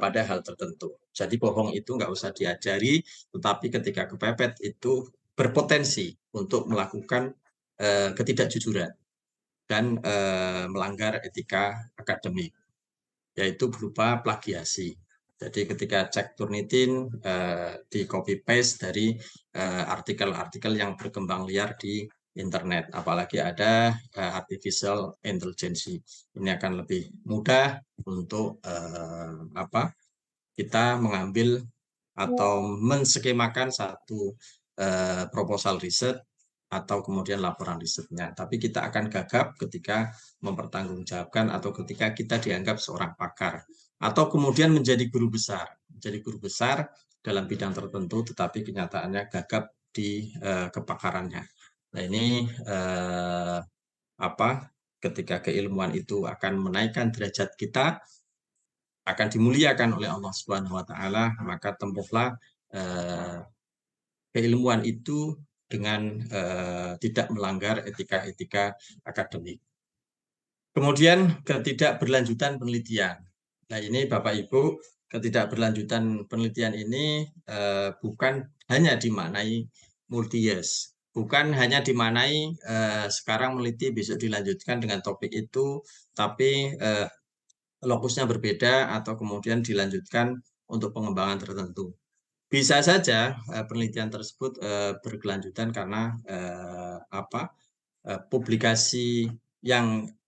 Speaker 2: pada hal tertentu. Jadi bohong itu nggak usah diajari, tetapi ketika kepepet itu berpotensi untuk melakukan ketidakjujuran dan melanggar etika akademik, yaitu berupa plagiasi. Jadi ketika cek Turnitin di copy paste dari artikel-artikel yang berkembang liar di internet, apalagi ada artificial intelligence, ini akan lebih mudah untuk kita mengambil atau menskemakan satu proposal riset atau kemudian laporan risetnya. Tapi kita akan gagap ketika mempertanggungjawabkan atau ketika kita dianggap seorang pakar. Atau kemudian menjadi guru besar. Menjadi guru besar dalam bidang tertentu, tetapi kenyataannya gagap di kepakarannya. Nah ini ketika keilmuan itu akan menaikkan derajat kita, akan dimuliakan oleh Allah Subhanahu wa taala, maka tempuhlah keilmuan itu dengan tidak melanggar etika-etika akademik. Kemudian ketidakberlanjutan penelitian. Nah ini Bapak Ibu, ketidakberlanjutan penelitian ini bukan hanya dimaknai multi-years, bukan hanya dimaknai sekarang meneliti besok dilanjutkan dengan topik itu, tapi lokusnya berbeda atau kemudian dilanjutkan untuk pengembangan tertentu. Bisa saja penelitian tersebut berkelanjutan karena publikasi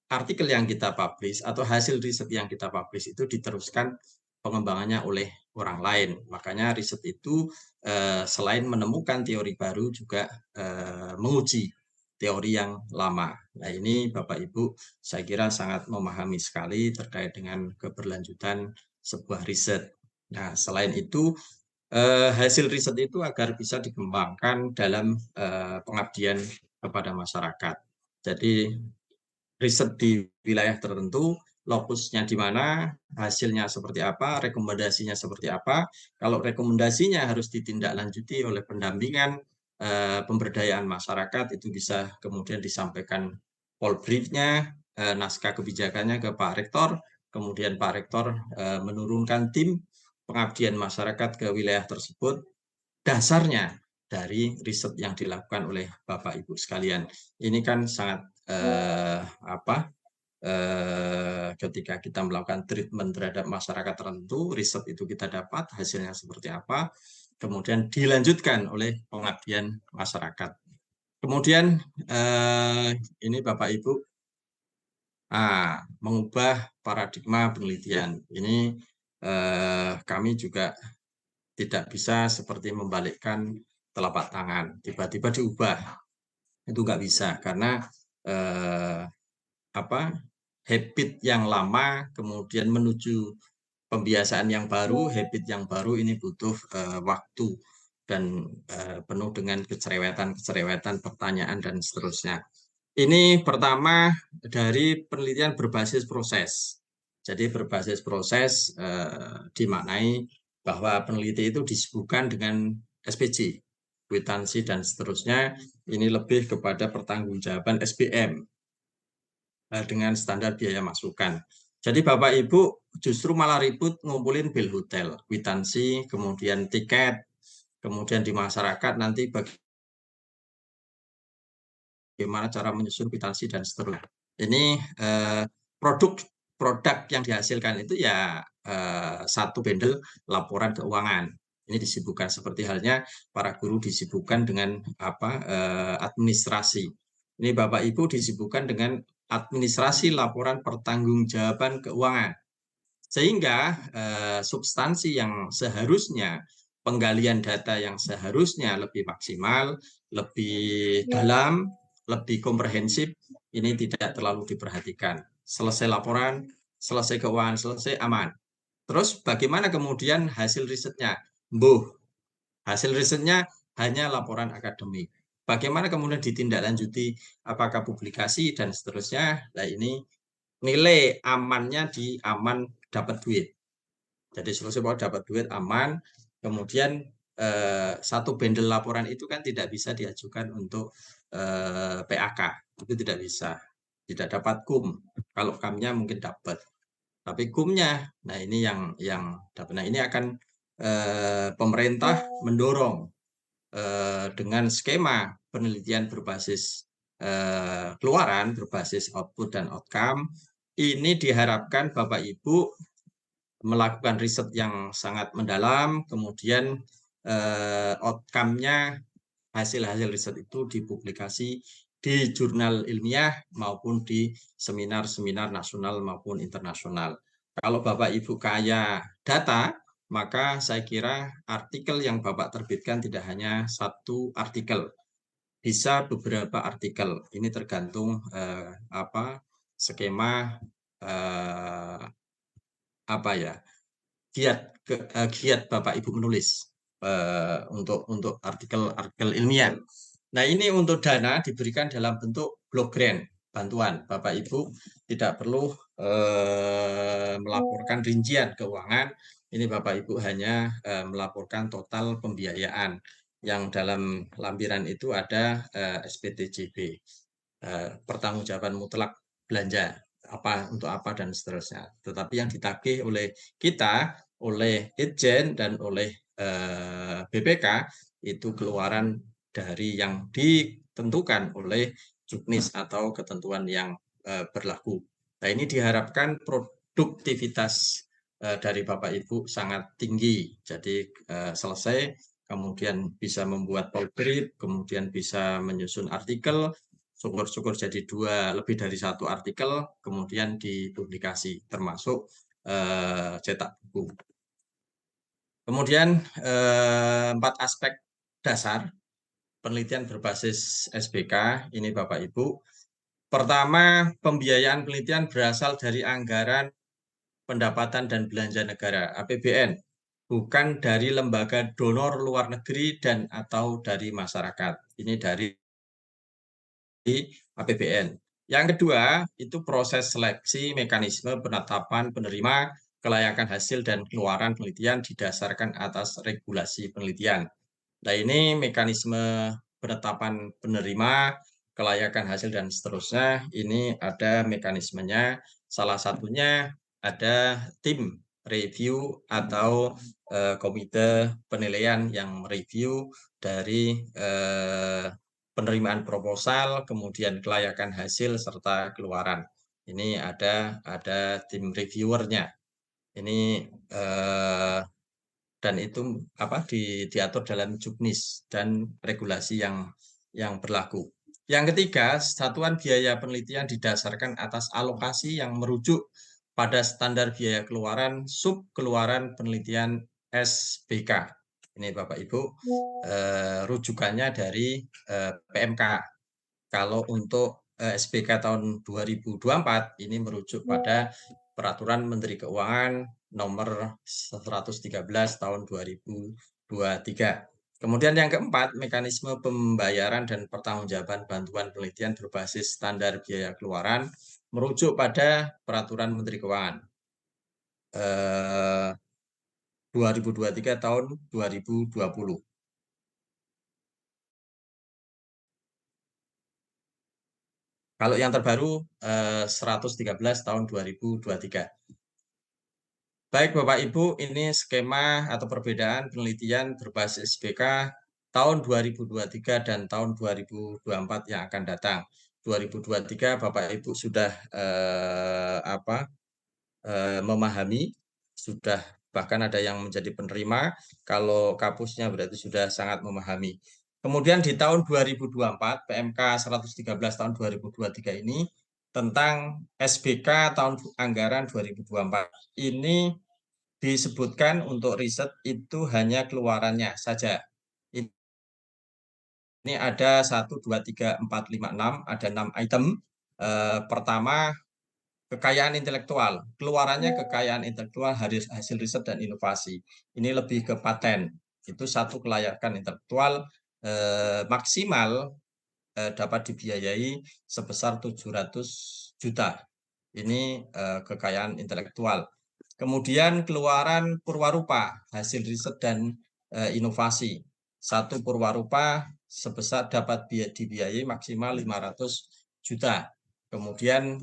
Speaker 2: artikel yang kita publish atau hasil riset yang kita publish itu diteruskan pengembangannya oleh orang lain. Makanya riset itu selain menemukan teori baru juga menguji teori yang lama. Nah ini Bapak Ibu saya kira sangat memahami sekali terkait dengan keberlanjutan sebuah riset. Nah selain itu hasil riset itu agar bisa dikembangkan dalam pengabdian kepada masyarakat. Jadi riset di wilayah tertentu, lokusnya di mana, hasilnya seperti apa, rekomendasinya seperti apa. Kalau rekomendasinya harus ditindaklanjuti oleh pendampingan, pemberdayaan masyarakat, itu bisa kemudian disampaikan polbriefnya, naskah kebijakannya ke Pak Rektor, kemudian Pak Rektor menurunkan tim pengabdian masyarakat ke wilayah tersebut, dasarnya dari riset yang dilakukan oleh Bapak Ibu sekalian. Ini kan sangat ketika kita melakukan treatment terhadap masyarakat tertentu, riset itu kita dapat hasilnya seperti apa, kemudian dilanjutkan oleh pengabdian masyarakat. Kemudian ini Bapak Ibu mengubah paradigma penelitian. Ini kami juga tidak bisa seperti membalikkan telapak tangan, tiba-tiba diubah. Itu nggak bisa, karena habit yang lama kemudian menuju pembiasaan yang baru, habit yang baru ini butuh waktu dan penuh dengan kecerewetan, pertanyaan, dan seterusnya. Ini pertama dari penelitian berbasis proses. Jadi berbasis proses dimaknai bahwa peneliti itu disibukkan dengan SPJ, kwitansi, dan seterusnya. Ini lebih kepada pertanggungjawaban SBM dengan standar biaya masukan. Jadi Bapak Ibu justru malah ribut ngumpulin bill hotel, kwitansi, kemudian tiket, kemudian di masyarakat nanti bagaimana cara menyusun kwitansi dan seterusnya. Ini produk yang dihasilkan itu ya satu bundle laporan keuangan. Ini disibukkan seperti halnya para guru disibukkan dengan administrasi. Ini Bapak Ibu disibukkan dengan administrasi laporan pertanggungjawaban keuangan. Sehingga substansi yang seharusnya, penggalian data yang seharusnya lebih maksimal, lebih dalam, lebih komprehensif, ini tidak terlalu diperhatikan. Selesai laporan, selesai keuangan, selesai, aman. Terus bagaimana kemudian hasil risetnya? Hasil risetnya hanya laporan akademik. Bagaimana kemudian ditindaklanjuti, apakah publikasi dan seterusnya? Nah, ini nilai amannya di aman dapat duit. Jadi selesai bahwa dapat duit aman, kemudian satu bundle laporan itu kan tidak bisa diajukan untuk PAK, itu tidak bisa, tidak dapat KUM. Kalau KAM-nya mungkin dapat, tapi KUM-nya, nah ini yang dapat. Nah ini akan pemerintah mendorong dengan skema penelitian berbasis keluaran, berbasis output dan outcome. Ini diharapkan Bapak Ibu melakukan riset yang sangat mendalam, kemudian outcome-nya, hasil-hasil riset itu dipublikasi di jurnal ilmiah maupun di seminar-seminar nasional maupun internasional. Kalau Bapak Ibu kaya data, maka saya kira artikel yang Bapak terbitkan tidak hanya satu artikel, bisa beberapa artikel. Ini tergantung skema giat Bapak Ibu menulis untuk artikel ilmiah. Nah ini untuk dana diberikan dalam bentuk block grant, bantuan. Bapak Ibu tidak perlu melaporkan rincian keuangan. Ini Bapak Ibu hanya melaporkan total pembiayaan yang dalam lampiran itu ada SPTJB, pertanggungjawaban mutlak belanja untuk apa dan seterusnya. Tetapi yang ditagih oleh kita, oleh Itjen dan oleh BPK itu keluaran dari yang ditentukan oleh Juknis atau ketentuan yang berlaku. Nah ini diharapkan produktivitas dari Bapak Ibu sangat tinggi. Jadi selesai, kemudian bisa membuat polbrief, kemudian bisa menyusun artikel, syukur-syukur jadi lebih dari satu artikel, kemudian dipublikasi, termasuk cetak buku. Kemudian 4 aspek dasar penelitian berbasis SBK, ini Bapak Ibu. Pertama, pembiayaan penelitian berasal dari anggaran pendapatan dan belanja negara, APBN, bukan dari lembaga donor luar negeri dan atau dari masyarakat. Ini dari APBN. Yang kedua, itu proses seleksi mekanisme penetapan penerima kelayakan hasil dan keluaran penelitian didasarkan atas regulasi penelitian. Nah, ini mekanisme penetapan penerima kelayakan hasil dan seterusnya, ini ada mekanismenya. Salah satunya ada tim review atau komite penilaian yang mereview dari penerimaan proposal, kemudian kelayakan hasil serta keluaran. Ini ada tim reviewernya. Ini dan itu diatur dalam juknis dan regulasi yang berlaku. Yang ketiga, satuan biaya penelitian didasarkan atas alokasi yang merujuk pada standar biaya keluaran sub keluaran penelitian SBK. Ini Bapak Ibu, rujukannya dari PMK. Kalau untuk SBK tahun 2024 ini merujuk pada Peraturan Menteri Keuangan nomor 113 tahun 2023. Kemudian yang keempat, mekanisme pembayaran dan pertanggungjawaban bantuan penelitian berbasis standar biaya keluaran merujuk pada Peraturan Menteri Keuangan 2023 tahun 2020. Kalau yang terbaru 113 tahun 2023. Baik Bapak Ibu, ini skema atau perbedaan penelitian berbasis SBK tahun 2023 dan tahun 2024 yang akan datang. 2023 Bapak Ibu sudah memahami, sudah bahkan ada yang menjadi penerima, kalau kapusnya berarti sudah sangat memahami. Kemudian di tahun 2024, PMK 113 tahun 2023 ini tentang SBK tahun anggaran 2024. Ini disebutkan untuk riset itu hanya keluarannya saja. Ini ada 1, 2, 3, 4, 5, 6, ada 6 item. Pertama, kekayaan intelektual. Keluarannya kekayaan intelektual, hasil riset dan inovasi. Ini lebih ke paten. Itu satu kelayakan intelektual maksimal dapat dibiayai sebesar 700 juta. Ini kekayaan intelektual. Kemudian keluaran purwarupa, hasil riset dan inovasi. Satu purwarupa sebesar dapat dibiayai maksimal 500 juta. Kemudian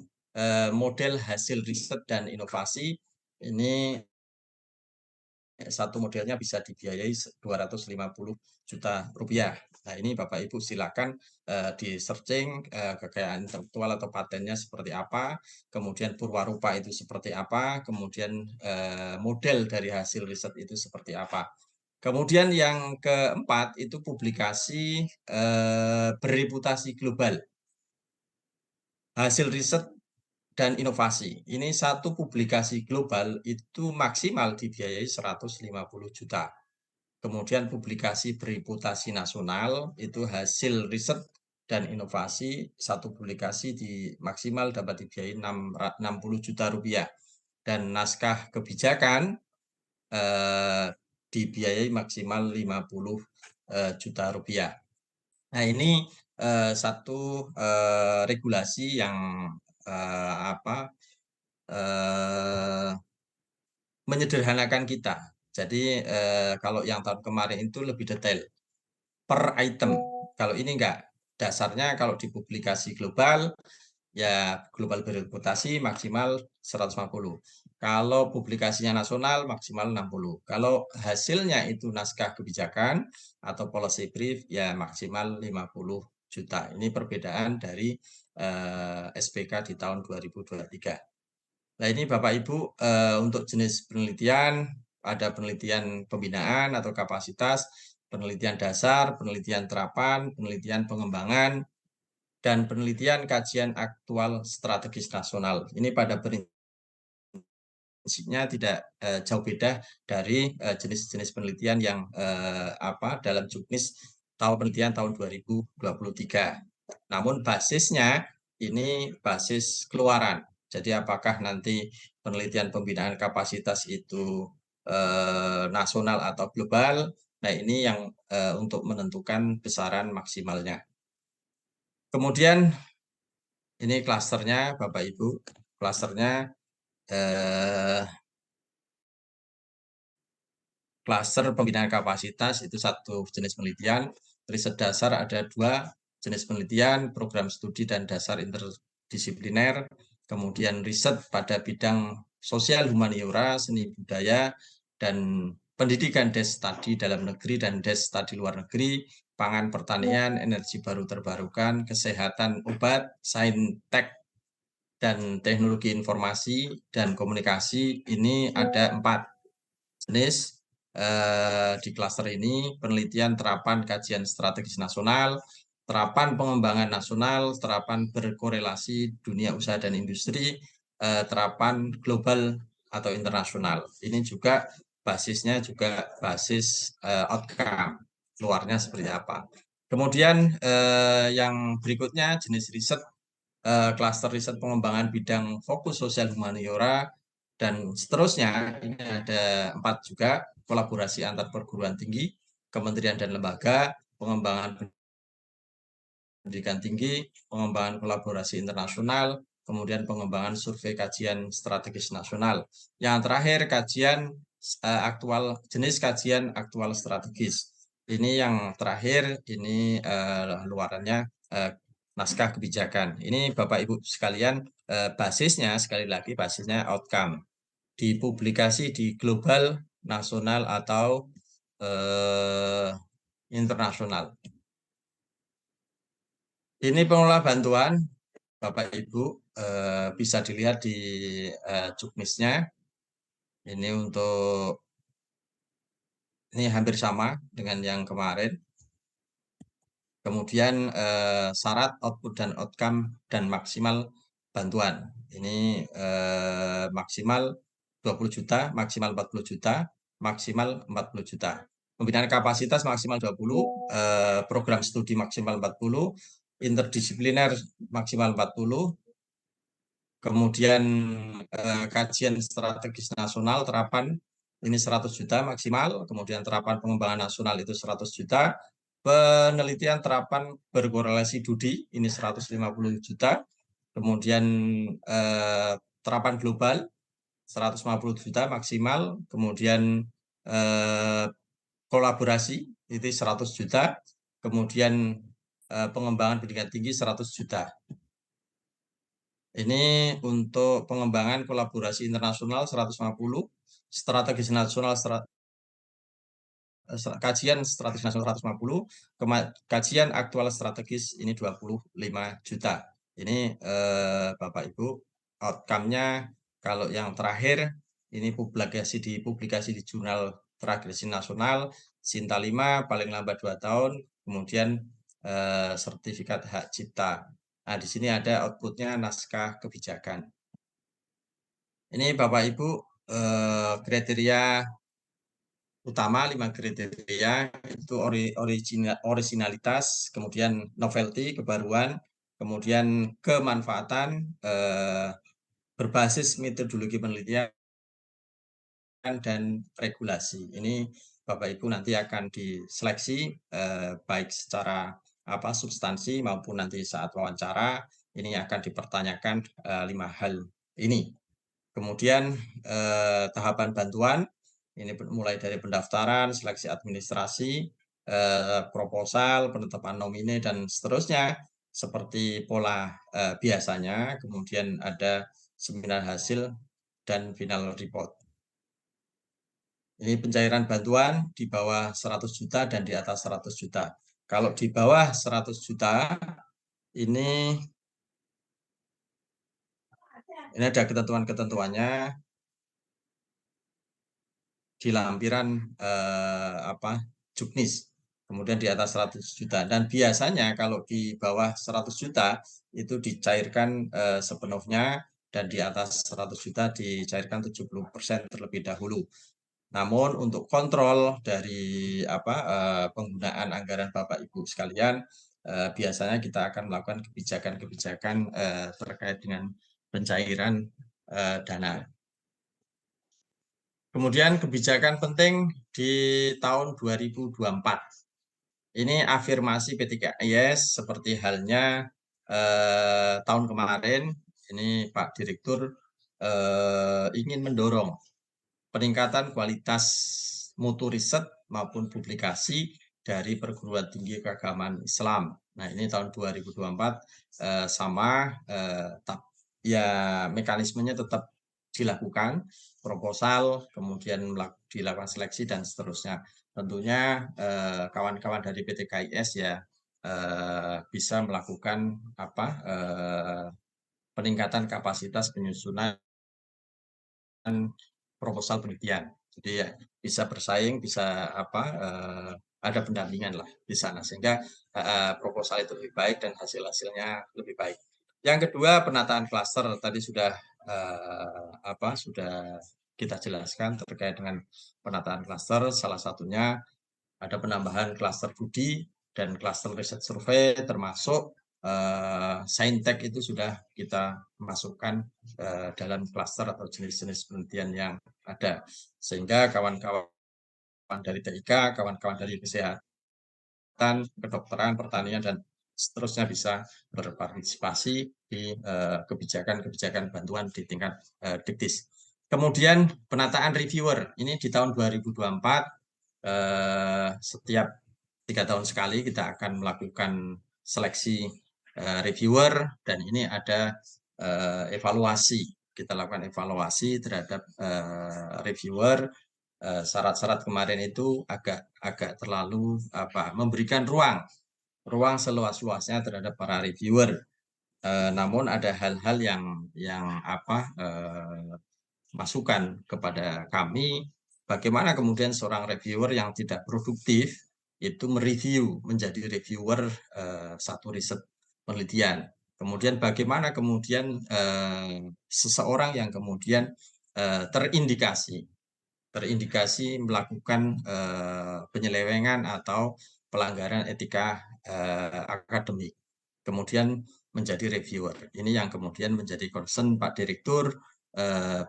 Speaker 2: model hasil riset dan inovasi, ini satu modelnya bisa dibiayai 250 juta rupiah. Nah, ini Bapak Ibu silakan di searching kekayaan intelektual atau patennya seperti apa, kemudian purwarupa itu seperti apa, kemudian model dari hasil riset itu seperti apa. Kemudian yang keempat itu publikasi bereputasi global. Hasil riset dan inovasi. Ini satu publikasi global itu maksimal dibiayai 150 juta. Kemudian publikasi bereputasi nasional itu hasil riset dan inovasi, satu publikasi maksimal dapat dibiayai 60 juta rupiah. Dan naskah kebijakan dibiayai maksimal 50 juta rupiah. Nah, ini satu regulasi yang menyederhanakan kita. Jadi kalau yang tahun kemarin itu lebih detail per item. Kalau ini enggak. Dasarnya kalau di publikasi global ya global bereputasi maksimal 150. Kalau publikasinya nasional maksimal 60. Kalau hasilnya itu naskah kebijakan atau policy brief ya maksimal 50 juta. Ini perbedaan dari SBK di tahun 2023. Nah, ini Bapak Ibu untuk jenis penelitian ada penelitian pembinaan atau kapasitas, penelitian dasar, penelitian terapan, penelitian pengembangan, dan penelitian kajian aktual strategis nasional. Ini pada prinsipnya tidak jauh beda dari jenis-jenis penelitian yang dalam juknis penelitian tahun 2023. Namun basisnya ini basis keluaran. Jadi apakah nanti penelitian pembinaan kapasitas itu nasional atau global? Nah, ini yang untuk menentukan besaran maksimalnya. Kemudian Ini klasternya Bapak Ibu, klasternya klaster pembinaan kapasitas itu satu jenis penelitian. Riset dasar ada 2 jenis penelitian, program studi dan dasar interdisipliner. Kemudian riset pada bidang sosial humaniora, seni budaya, dan pendidikan des studi dalam negeri dan des studi luar negeri, pangan pertanian, energi baru terbarukan, kesehatan obat, saintek, dan teknologi informasi dan komunikasi. Ini ada 4 jenis di klaster ini: penelitian terapan kajian strategis nasional, terapan pengembangan nasional, terapan berkorelasi dunia usaha dan industri, terapan global atau internasional. Ini juga basisnya juga basis outcome, keluarnya seperti apa. Kemudian yang berikutnya jenis riset, klaster riset pengembangan bidang fokus sosial humaniora, dan seterusnya. Ini ada 4 juga, kolaborasi antar perguruan tinggi, kementerian dan lembaga, pengembangan pendidikan tinggi, pengembangan kolaborasi internasional, kemudian pengembangan survei kajian strategis nasional. Yang terakhir kajian aktual, jenis kajian aktual strategis. Ini yang terakhir, ini luarannya naskah kebijakan. Ini Bapak Ibu sekalian, basisnya sekali lagi basisnya outcome, dipublikasi di global, nasional atau internasional. Ini pengelola bantuan Bapak Ibu, bisa dilihat di juknisnya. Ini untuk ini hampir sama dengan yang kemarin. Kemudian syarat, output dan outcome dan maksimal bantuan. Ini maksimal 20 juta, maksimal 40 juta, maksimal 40 juta. Pembinaan kapasitas maksimal 20, program studi maksimal 40, interdisipliner maksimal 40, kemudian kajian strategis nasional terapan ini 100 juta maksimal, kemudian terapan pengembangan nasional itu 100 juta, penelitian terapan berkorelasi DUDI ini 150 juta, kemudian terapan global 150 juta maksimal, kemudian kolaborasi itu 100 juta, kemudian pengembangan pendidikan tinggi 100 juta. Ini untuk pengembangan kolaborasi internasional 150, strategis nasional kajian strategis nasional 150, kajian aktual strategis ini 25 juta. Ini Bapak Ibu, outcome-nya kalau yang terakhir ini dipublikasi di jurnal Transgresi Nasional, Sinta 5 paling lambat 2 tahun, kemudian sertifikat hak cipta. Nah, di sini ada outputnya naskah kebijakan. Ini Bapak Ibu kriteria utama, 5 kriteria itu originalitas, kemudian novelty, kebaruan, kemudian kemanfaatan, berbasis metodologi penelitian, dan regulasi. Ini Bapak Ibu nanti akan diseleksi baik secara substansi maupun nanti saat wawancara ini akan dipertanyakan 5 hal ini. Kemudian tahapan bantuan ini mulai dari pendaftaran, seleksi administrasi, proposal, penetapan nomine dan seterusnya seperti pola biasanya. Kemudian ada seminar hasil dan final report. Ini pencairan bantuan di bawah 100 juta dan di atas 100 juta. Kalau di bawah 100 juta, ini ada ketentuan-ketentuannya di lampiran juknis. Kemudian di atas 100 juta. Dan biasanya kalau di bawah 100 juta itu dicairkan sepenuhnya, dan di atas 100 juta dicairkan 70% terlebih dahulu. Namun untuk kontrol dari penggunaan anggaran Bapak Ibu sekalian, biasanya kita akan melakukan kebijakan-kebijakan terkait dengan pencairan dana. Kemudian kebijakan penting di tahun 2024. Ini afirmasi P3IS seperti halnya tahun kemarin ini Pak Direktur ingin mendorong peningkatan kualitas mutu riset maupun publikasi dari perguruan tinggi keagamaan Islam. Nah, ini tahun 2024 sama ya mekanismenya tetap dilakukan, proposal, kemudian dilakukan seleksi dan seterusnya. Tentunya kawan-kawan dari PT KIS ya bisa melakukan peningkatan kapasitas penyusunan proposal penelitian. Jadi ya bisa bersaing, bisa ada pendampingan lah di sana sehingga proposal itu lebih baik dan hasil-hasilnya lebih baik. Yang kedua, penataan klaster tadi sudah sudah kita jelaskan terkait dengan penataan klaster. Salah satunya ada penambahan klaster budi dan klaster riset survei, termasuk saintek itu sudah kita masukkan dalam klaster atau jenis-jenis penelitian yang ada, sehingga kawan-kawan dari TIK, kawan-kawan dari kesehatan, kedokteran, pertanian, dan seterusnya bisa berpartisipasi di kebijakan-kebijakan bantuan di tingkat diktis. Kemudian penataan reviewer, ini di tahun 2024 setiap 3 tahun sekali kita akan melakukan seleksi reviewer, dan ini ada evaluasi. Kita lakukan evaluasi terhadap reviewer. Syarat-syarat kemarin itu agak terlalu memberikan ruang seluas-luasnya terhadap para reviewer. Namun ada hal-hal yang masukan kepada kami, bagaimana kemudian seorang reviewer yang tidak produktif itu mereview menjadi reviewer satu riset penelitian. Kemudian bagaimana kemudian seseorang yang kemudian terindikasi melakukan penyelewengan atau pelanggaran etika akademik, kemudian menjadi reviewer. Ini yang kemudian menjadi concern Pak Direktur,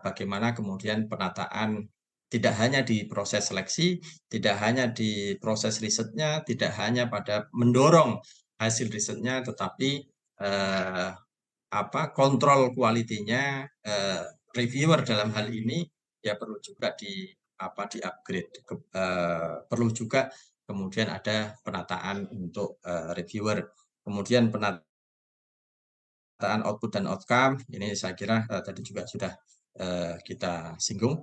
Speaker 2: bagaimana kemudian penataan tidak hanya di proses seleksi, tidak hanya di proses risetnya, tidak hanya pada mendorong hasil risetnya, tetapi kontrol kualitinya reviewer dalam hal ini ya perlu juga di-upgrade. Perlu juga kemudian ada penataan untuk reviewer. Kemudian penataan output dan outcome, ini saya kira tadi juga sudah kita singgung.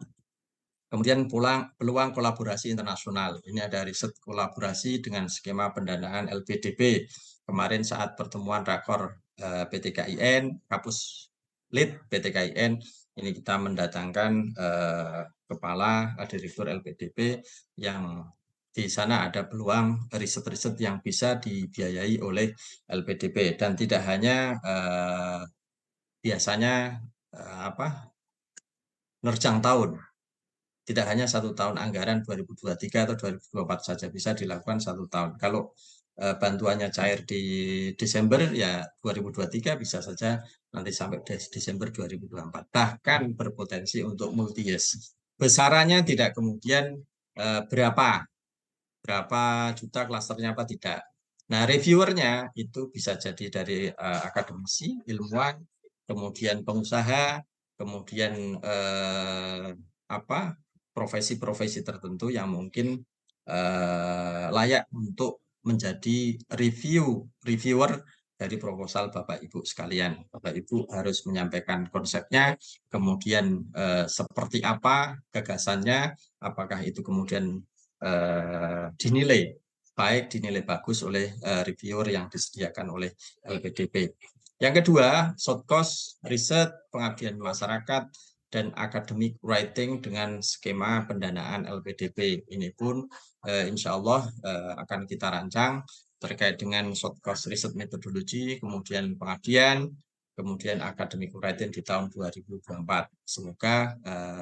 Speaker 2: Kemudian peluang kolaborasi internasional. Ini ada riset kolaborasi dengan skema pendanaan LPDP. Kemarin saat pertemuan rakor PT KIN, Kapus Lead PT KIN, ini kita mendatangkan kepala direktur LPDP yang di sana ada peluang riset-riset yang bisa dibiayai oleh LPDP, dan tidak hanya biasanya nerjang tahun. Tidak hanya 1 tahun anggaran 2023 atau 2024 saja, bisa dilakukan 1 tahun. Kalau bantuannya cair di Desember, ya 2023 bisa saja nanti sampai Desember 2024. Bahkan berpotensi untuk multi-years. Besarannya tidak kemudian berapa juta klasternya apa tidak. Nah, reviewernya itu bisa jadi dari akademisi, ilmuwan, kemudian pengusaha, kemudian profesi-profesi tertentu yang mungkin layak untuk menjadi reviewer dari proposal Bapak Ibu sekalian. Bapak Ibu harus menyampaikan konsepnya, kemudian seperti apa gagasannya, apakah itu kemudian dinilai bagus oleh reviewer yang disediakan oleh LPDP. Yang kedua, short course, riset, pengabdian masyarakat, dan academic writing dengan skema pendanaan LPDP. Ini pun insya Allah akan kita rancang terkait dengan short course riset metodologi, kemudian pengabdian, kemudian academic writing di tahun 2024. Semoga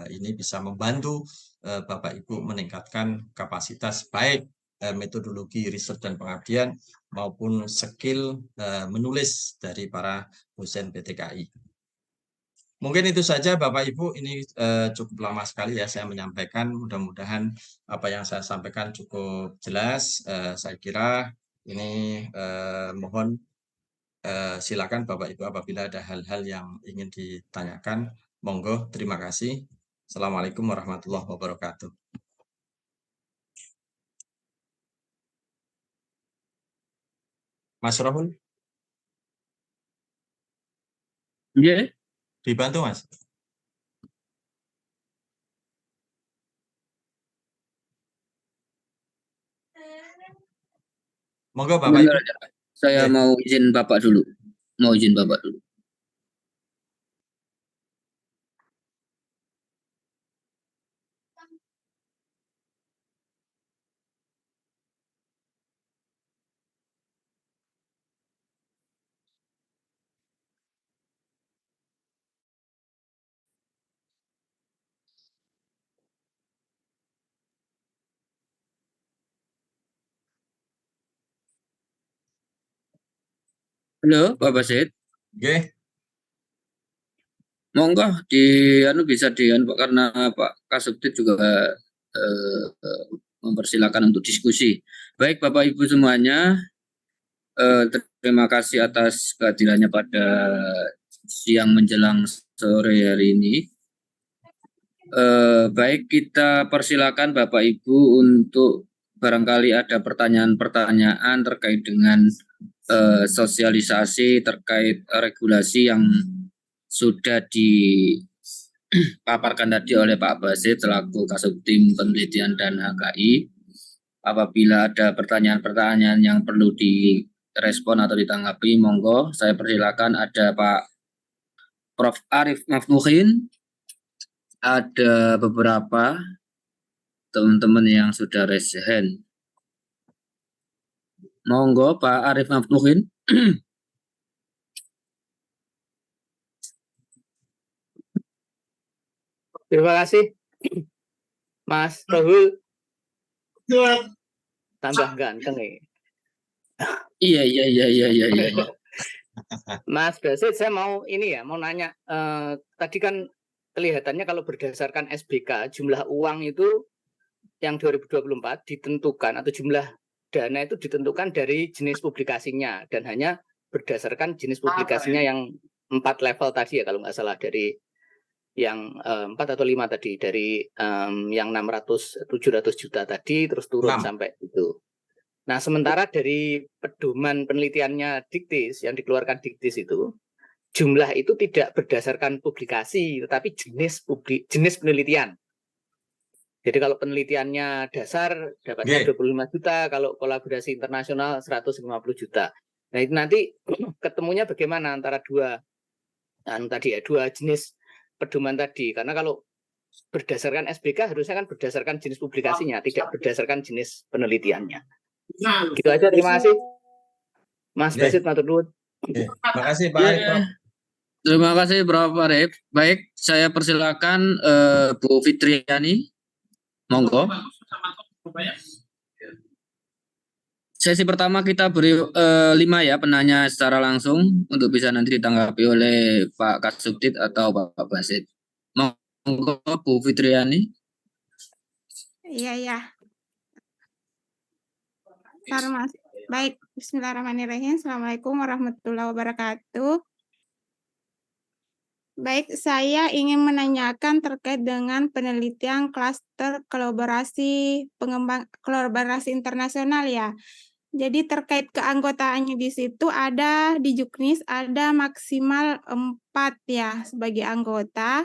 Speaker 2: ini bisa membantu Bapak Ibu meningkatkan kapasitas baik metodologi riset dan pengabdian maupun skill menulis dari para dosen PTKI. Mungkin itu saja Bapak Ibu, ini cukup lama sekali ya saya menyampaikan, mudah-mudahan apa yang saya sampaikan cukup jelas. Saya kira ini mohon Silakan Bapak Ibu apabila ada hal-hal yang ingin ditanyakan, monggo. Terima kasih. Assalamualaikum warahmatullahi wabarakatuh. Mas Rohul,
Speaker 1: Iya.
Speaker 2: dibantu Mas. Monggo Bapak Ibu.
Speaker 1: Sebentar aja. Saya
Speaker 2: Oke.
Speaker 1: mau izin Bapak dulu. Mau izin Bapak dulu. Halo, Pak Basit.
Speaker 2: Oke.
Speaker 1: Monggo bisa Pak, karena Pak Kasubdit juga mempersilakan untuk diskusi. Baik Bapak Ibu semuanya, terima kasih atas kehadirannya pada siang menjelang sore hari ini. Baik, kita persilakan Bapak Ibu untuk barangkali ada pertanyaan-pertanyaan terkait dengan sosialisasi terkait regulasi yang sudah dipaparkan tadi oleh Pak Basit selaku Kasubdim Penelitian dan HKI. Apabila ada pertanyaan-pertanyaan yang perlu direspon atau ditanggapi, monggo saya persilakan. Ada Pak Prof. Arif Mafmuhin, ada beberapa teman-teman yang sudah raise hand. Monggo Pak Arif Mafmuhin.
Speaker 4: Terima kasih, Mas Rohul. Tambah ganteng ya.
Speaker 1: Iya.
Speaker 4: Mas Basit, saya mau nanya. Tadi kan kelihatannya kalau berdasarkan SBK, jumlah uang itu yang 2024 ditentukan atau jumlah dana itu ditentukan dari jenis publikasinya dan hanya berdasarkan jenis publikasinya yang 4 level tadi ya kalau nggak salah, dari yang 4 atau 5 tadi, dari yang 600-700 juta tadi terus turun
Speaker 2: 6.
Speaker 4: sampai itu. Nah, sementara dari pedoman penelitiannya Diktis yang dikeluarkan Diktis itu, jumlah itu tidak berdasarkan publikasi tetapi jenis penelitian. Jadi kalau penelitiannya dasar dapatnya 25 juta, kalau kolaborasi internasional 150 juta. Nah, itu nanti ketemunya bagaimana antara dua jenis pedoman tadi, karena kalau berdasarkan SBK harusnya kan berdasarkan jenis publikasinya, tidak berdasarkan jenis penelitiannya. Gitu aja, terima kasih Mas Basit, matur nuwun.
Speaker 2: Terima kasih Pak Arif.
Speaker 1: Terima kasih Prof. Arif. Baik, saya persilakan Bu Fitriani. Monggo. Sesi pertama kita beri 5 ya penanya secara langsung untuk bisa nanti ditanggapi oleh Pak Kasubdit atau Pak Basit. Monggo Bu Fitriani.
Speaker 5: Iya. Mas. Baik, bismillahirrahmanirrahim. Assalamualaikum warahmatullahi wabarakatuh. Baik, saya ingin menanyakan terkait dengan penelitian klaster kolaborasi internasional ya. Jadi terkait keanggotaannya di situ ada di Juknis ada maksimal 4 ya sebagai anggota.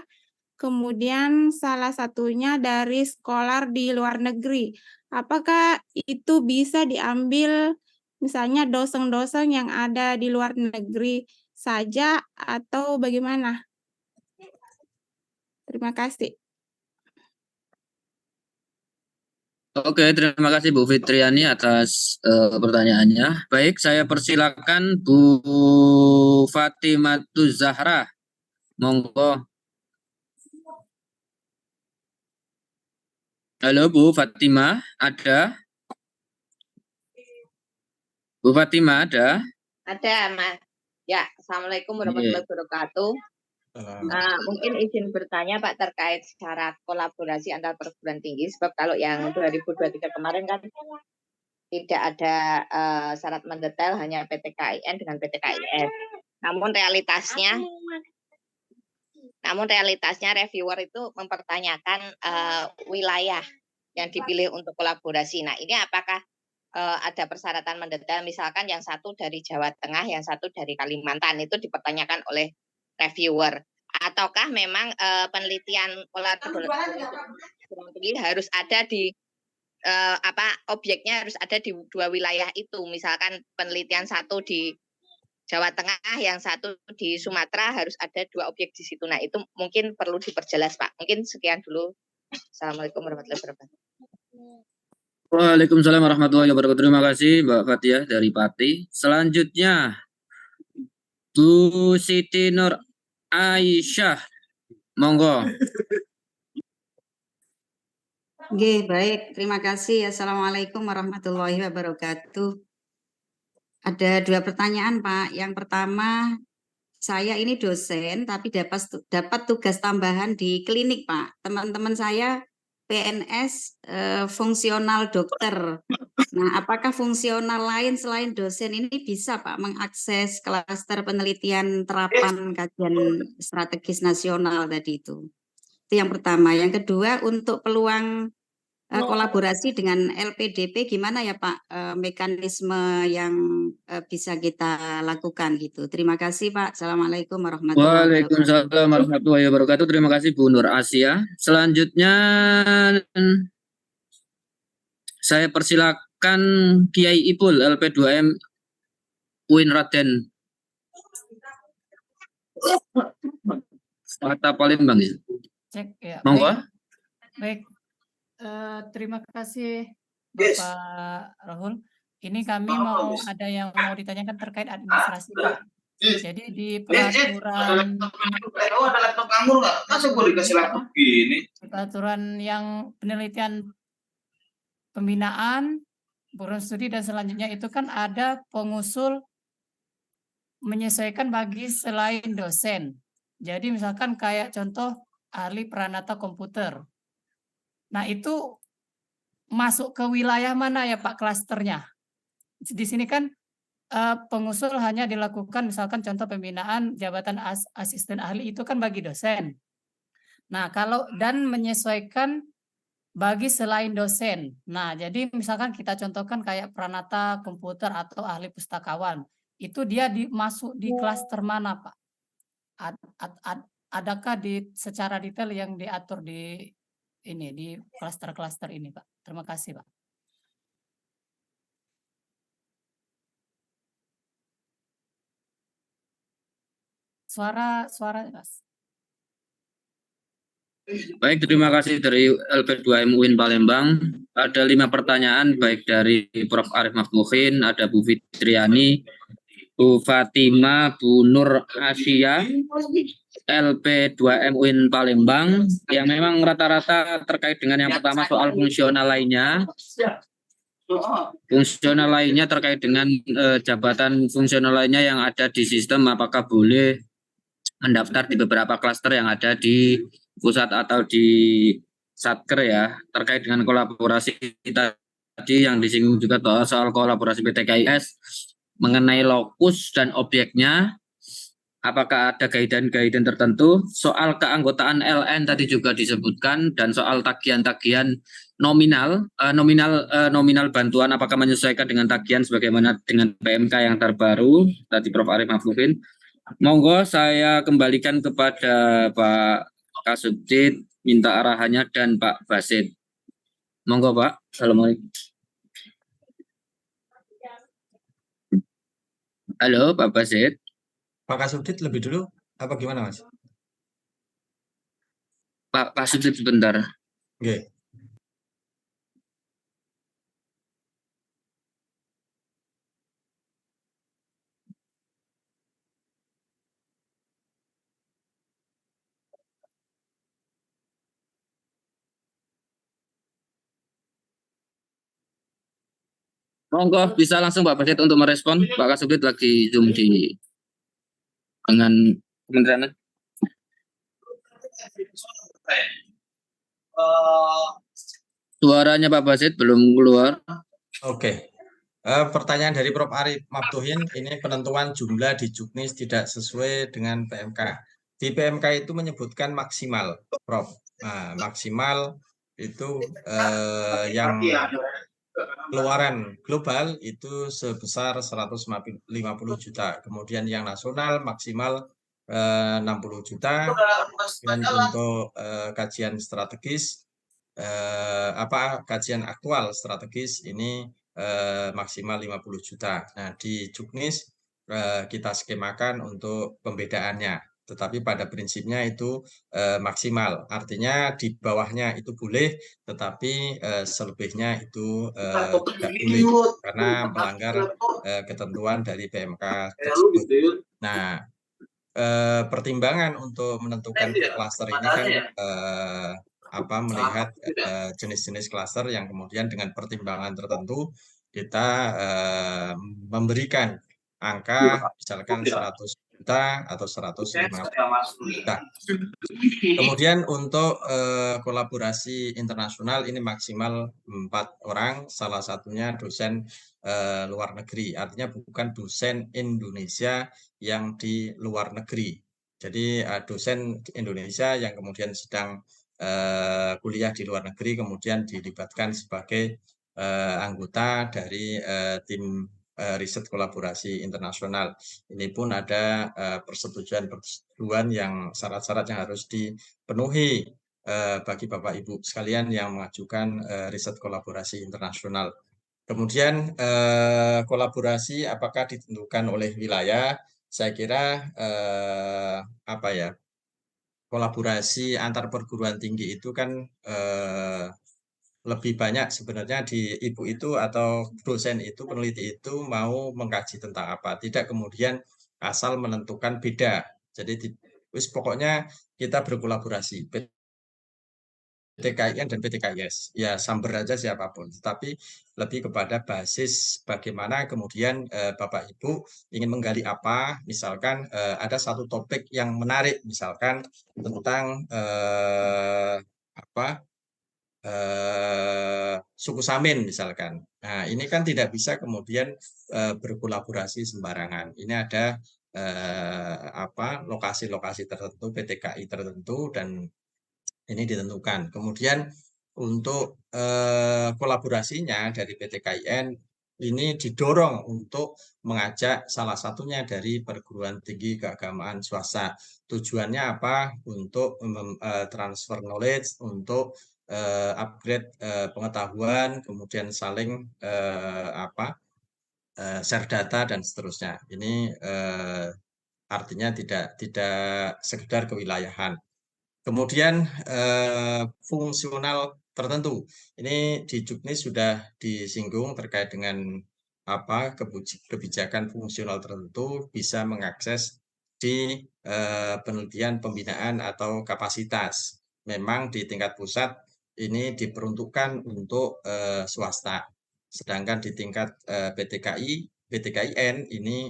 Speaker 5: Kemudian salah satunya dari scholar di luar negeri. Apakah itu bisa diambil misalnya dosen-dosen yang ada di luar negeri saja atau bagaimana? Terima kasih.
Speaker 1: Oke, terima kasih Bu Fitriani atas pertanyaannya. Baik, saya persilakan Bu Fatimatu Zahra. Monggo. Halo Bu Fatima, ada? Bu Fatima ada?
Speaker 6: Ada, Mas. Ya, Assalamualaikum warahmatullahi wabarakatuh. Mungkin izin bertanya Pak terkait syarat kolaborasi antar perguruan tinggi, sebab kalau yang 2023 kemarin kan tidak ada syarat mendetail, hanya PTKIN dengan PTKIS. Namun realitasnya reviewer itu mempertanyakan wilayah yang dipilih untuk kolaborasi. Nah, ini apakah ada persyaratan mendetail, misalkan yang satu dari Jawa Tengah, yang satu dari Kalimantan, itu dipertanyakan oleh reviewer. Ataukah memang penelitian kolaborasi harus ada di objeknya harus ada di dua wilayah itu, misalkan penelitian satu di Jawa Tengah, yang satu di Sumatera, harus ada dua objek di situ. Nah, itu mungkin perlu diperjelas, Pak. Mungkin sekian dulu. Assalamualaikum warahmatullahi wabarakatuh.
Speaker 1: Waalaikumsalam warahmatullahi wabarakatuh. Terima kasih Mbak Fatia dari Pati. Selanjutnya Bu Siti Nur Aisyah, monggo.
Speaker 7: Oke, baik. Terima kasih. Assalamualaikum warahmatullahi wabarakatuh. Ada 2 pertanyaan, Pak. Yang pertama, saya ini dosen, tapi dapat tugas tambahan di klinik, Pak. Teman-teman saya PNS fungsional dokter. Nah, apakah fungsional lain selain dosen ini bisa, Pak, mengakses klaster penelitian terapan kajian strategis nasional tadi itu? Itu yang pertama. Yang kedua, untuk peluang kolaborasi dengan LPDP gimana ya Pak, mekanisme yang bisa kita lakukan gitu. Terima kasih Pak. Assalamualaikum warahmatullahi wabarakatuh.
Speaker 1: Waalaikumsalam warahmatullahi wabarakatuh. Terima kasih Bu Nur Asia. Selanjutnya saya persilakan Kiai Ipul LP2M UIN Raden Kota Palembang ya.
Speaker 8: Cek ya.
Speaker 1: Monggo.
Speaker 8: Baik. Terima kasih Bapak Rahul. Ini kami ada yang mau ditanyakan terkait administrasi Pak. Jadi di peraturan yang penelitian pembinaan, buruan studi dan selanjutnya itu kan ada pengusul menyesuaikan bagi selain dosen. Jadi misalkan kayak contoh ahli peranata komputer. Nah, itu masuk ke wilayah mana ya Pak klasternya? Di sini kan pengusul hanya dilakukan misalkan contoh pembinaan jabatan asisten ahli itu kan bagi dosen. Nah, dan menyesuaikan bagi selain dosen. Nah, jadi misalkan kita contohkan kayak peranata komputer atau ahli pustakawan. Itu dia masuk di klaster mana Pak? Adakah secara detail yang diatur di klaster-klaster ini, Pak. Terima kasih, Pak. Suara, Mas.
Speaker 1: Baik, terima kasih dari LP2M UIN Palembang. Ada 5 pertanyaan baik dari Prof. Arif Maftuhin, ada Bu Fitriani, Bu Fatima, Bu Nur Asia, LP2M UIN Palembang, yang memang rata-rata terkait dengan yang pertama soal fungsional lainnya. Fungsional lainnya terkait dengan jabatan fungsional lainnya yang ada di sistem, apakah boleh mendaftar di beberapa klaster yang ada di pusat atau di Satker ya, terkait dengan kolaborasi kita tadi yang disinggung juga soal kolaborasi PTKIS mengenai lokus dan objeknya. Apakah ada guidance tertentu? Soal keanggotaan LN tadi juga disebutkan, dan soal tagihan-tagihan nominal bantuan apakah menyesuaikan dengan tagihan sebagaimana dengan PMK yang terbaru tadi Prof. Arif Maftuhin. Monggo saya kembalikan kepada Pak Kasubdit, minta arahannya, dan Pak Basit. Monggo Pak. Assalamualaikum. Halo Pak Basit.
Speaker 2: Pak Kasubdit lebih dulu apa gimana Mas?
Speaker 1: Pak Kasubdit sebentar.
Speaker 2: Oke.
Speaker 1: Monggo bisa langsung Pak Basit untuk merespon. Pak Kasubdit lagi Zoom dengan Kementerian. Suaranya Pak Basit belum keluar.
Speaker 2: Oke. Pertanyaan dari Prof. Arif Mabtuhin, ini penentuan jumlah di Juknis tidak sesuai dengan PMK. Di PMK itu menyebutkan maksimal, Prof. Nah, maksimal itu yang keluaran global itu sebesar 150 juta. Kemudian yang nasional maksimal 60 juta. Dan untuk kajian strategis, kajian aktual strategis ini maksimal 50 juta. Nah, di Juknis kita skemakan untuk pembedaannya. Tetapi pada prinsipnya itu maksimal. Artinya di bawahnya itu boleh, tetapi selebihnya itu tidak boleh karena melanggar ketentuan dari PMK tersebut. Nah, pertimbangan untuk menentukan klaster ini kan melihat jenis-jenis klaster yang kemudian dengan pertimbangan tertentu kita memberikan angka misalkan 100 juta atau 150 juta. Kemudian untuk kolaborasi internasional ini maksimal 4 orang, salah satunya dosen luar negeri, artinya bukan dosen Indonesia yang di luar negeri. Jadi dosen Indonesia yang kemudian sedang kuliah di luar negeri kemudian dilibatkan sebagai anggota dari tim riset kolaborasi internasional. Ini pun ada persetujuan yang syarat-syarat yang harus dipenuhi bagi Bapak Ibu sekalian yang mengajukan riset kolaborasi internasional. Kemudian kolaborasi apakah ditentukan oleh wilayah? Saya kira kolaborasi antar perguruan tinggi itu kan lebih banyak sebenarnya di ibu itu atau dosen itu, peneliti itu mau mengkaji tentang apa, tidak kemudian asal menentukan beda. Jadi pokoknya kita berkolaborasi, PTKIN dan PTKIS, ya samber aja siapapun, tetapi lebih kepada basis bagaimana kemudian Bapak Ibu ingin menggali apa, misalkan ada satu topik yang menarik, misalkan tentang suku Samin misalkan. Nah, ini kan tidak bisa kemudian berkolaborasi sembarangan. Ini ada lokasi-lokasi tertentu, PTKI tertentu, dan ini ditentukan. Kemudian untuk kolaborasinya dari PTKIN ini didorong untuk mengajak salah satunya dari perguruan tinggi keagamaan swasta. Tujuannya apa? Untuk transfer knowledge, untuk upgrade pengetahuan, kemudian saling share data dan seterusnya. Ini artinya tidak sekedar kewilayahan. Kemudian fungsional tertentu. Ini di Juknis sudah disinggung terkait dengan kebijakan fungsional tertentu bisa mengakses di penelitian pembinaan atau kapasitas. Memang di tingkat pusat ini diperuntukkan untuk swasta. Sedangkan di tingkat PTKIN ini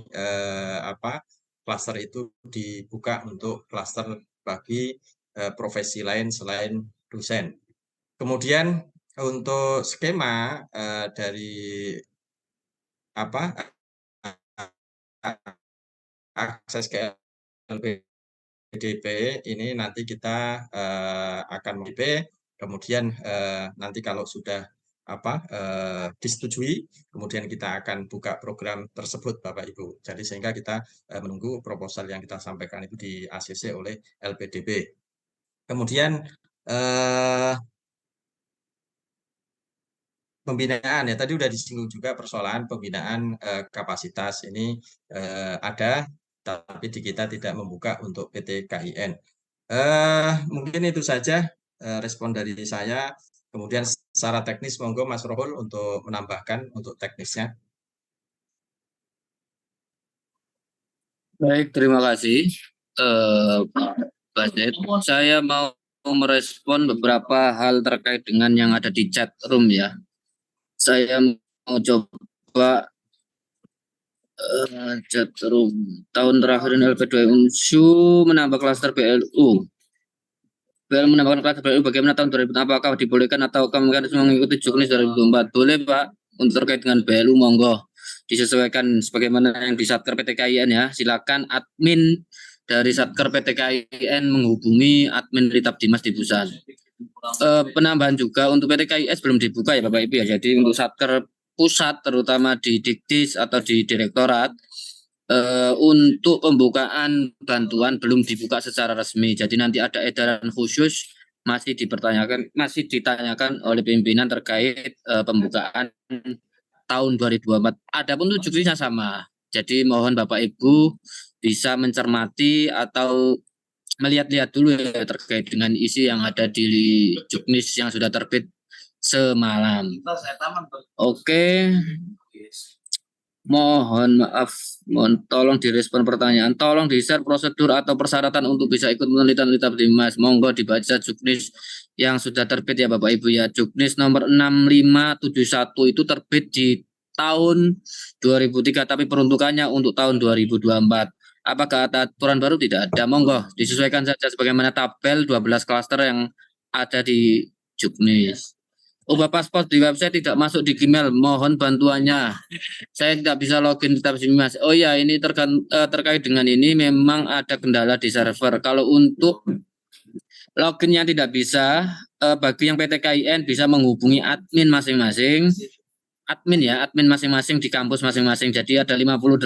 Speaker 2: klaster itu dibuka untuk klaster bagi profesi lain selain dosen. Kemudian untuk skema dari akses ke LPDP ini nanti kita akan menilai, kemudian nanti kalau sudah disetujui, kemudian kita akan buka program tersebut Bapak Ibu. Jadi sehingga kita menunggu proposal yang kita sampaikan itu di ACC oleh LPDP. Kemudian pembinaan ya tadi sudah disinggung juga persoalan pembinaan kapasitas ini ada, tapi di kita tidak membuka untuk PTKIN. Mungkin itu saja respon dari saya. Kemudian secara teknis monggo Mas Rohul untuk menambahkan untuk teknisnya.
Speaker 1: Baik, terima kasih Pak Basit. Saya mau merespon beberapa hal terkait dengan yang ada di chat room ya. Saya mau coba chat room. Tahun terakhir LP2 UNSU menambah klaster BLU. Menambahkan klaster BLU bagaimana tahun 2000? Apakah dibolehkan atau mekanisme mengikuti Juknis 2024? Boleh Pak. untuk terkait dengan BLU monggo disesuaikan sebagaimana yang di Satker PTKIN ya. Silakan admin dari Satker PTKIN menghubungi admin Ritab Dimas di pusat. Penambahan juga untuk PTKIS belum dibuka ya Bapak Ibu ya. Jadi untuk Satker pusat terutama di Dikdis atau di Direktorat untuk pembukaan bantuan belum dibuka secara resmi. Jadi nanti ada edaran khusus masih ditanyakan oleh pimpinan terkait pembukaan tahun 2024. Adapun untuk juknisnya sama. Jadi mohon Bapak Ibu bisa mencermati atau melihat-lihat dulu ya terkait dengan isi yang ada di juknis yang sudah terbit semalam. Oke. Mohon maaf, tolong direspon pertanyaan. Tolong di-share prosedur atau persyaratan untuk bisa ikut penelitian Ritab Dimas. Monggo dibaca juknis yang sudah terbit ya Bapak Ibu ya. Juknis nomor 6571 itu terbit di tahun 2003 tapi peruntukannya untuk tahun 2024. Apakah ada aturan baru? Tidak ada. Monggo disesuaikan saja sebagaimana tabel 12 klaster yang ada di juknis. Ubah paspor di website tidak masuk di Gmail, mohon bantuannya. Saya tidak bisa login Ritab Dimas. Oh ya, ini terkait dengan ini memang ada kendala di server. Kalau untuk loginnya tidak bisa, bagi yang PTKIN bisa menghubungi admin masing-masing. Admin masing-masing di kampus masing-masing. Jadi ada 58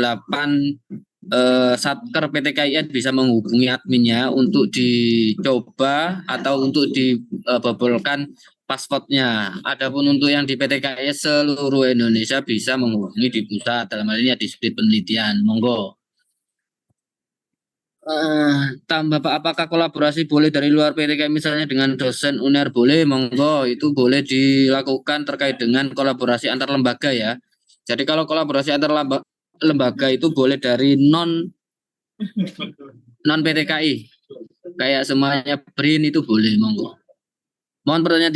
Speaker 1: Satker PTKIN bisa menghubungi adminnya untuk dicoba atau untuk dibobolkan pasportnya. Adapun untuk yang di PTKIS seluruh Indonesia bisa menghubungi di pusat, dalam hal ini di Subdit Penelitian. Monggo. Tambah Pak, apakah kolaborasi boleh dari luar PTKI misalnya dengan dosen UNER? Boleh, monggo, itu boleh dilakukan terkait dengan kolaborasi antar lembaga ya. Jadi kalau kolaborasi antar lembaga itu boleh dari non PTKI, kayak semuanya BRIN itu boleh, monggo. Mohon pertanyaan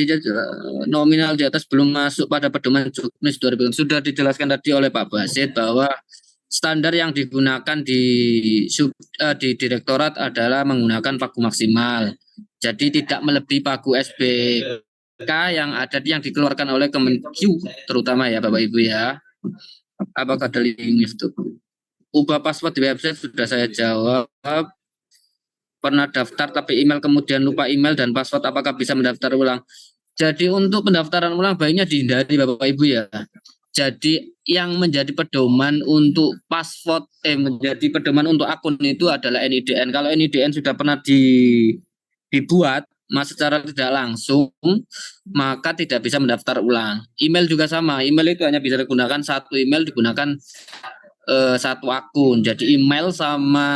Speaker 1: nominal di atas belum masuk pada pedoman juknis 2000. Sudah dijelaskan tadi oleh Pak Basit bahwa standar yang digunakan di direktorat adalah menggunakan pagu maksimal. Jadi tidak melebihi pagu SBK yang dikeluarkan oleh Kemenkyu terutama ya Bapak Ibu ya. Apakah ada link itu? Ubah password di website sudah saya jawab. Pernah daftar tapi email kemudian lupa email dan password, apakah bisa mendaftar ulang? Jadi untuk pendaftaran ulang baiknya dihindari Bapak Ibu ya. Jadi yang menjadi pedoman untuk password menjadi pedoman untuk akun itu adalah NIDN. Kalau NIDN sudah pernah dibuat secara tidak langsung, maka tidak bisa mendaftar ulang. Email juga sama. Email itu hanya bisa digunakan satu email, digunakan satu akun. Jadi email sama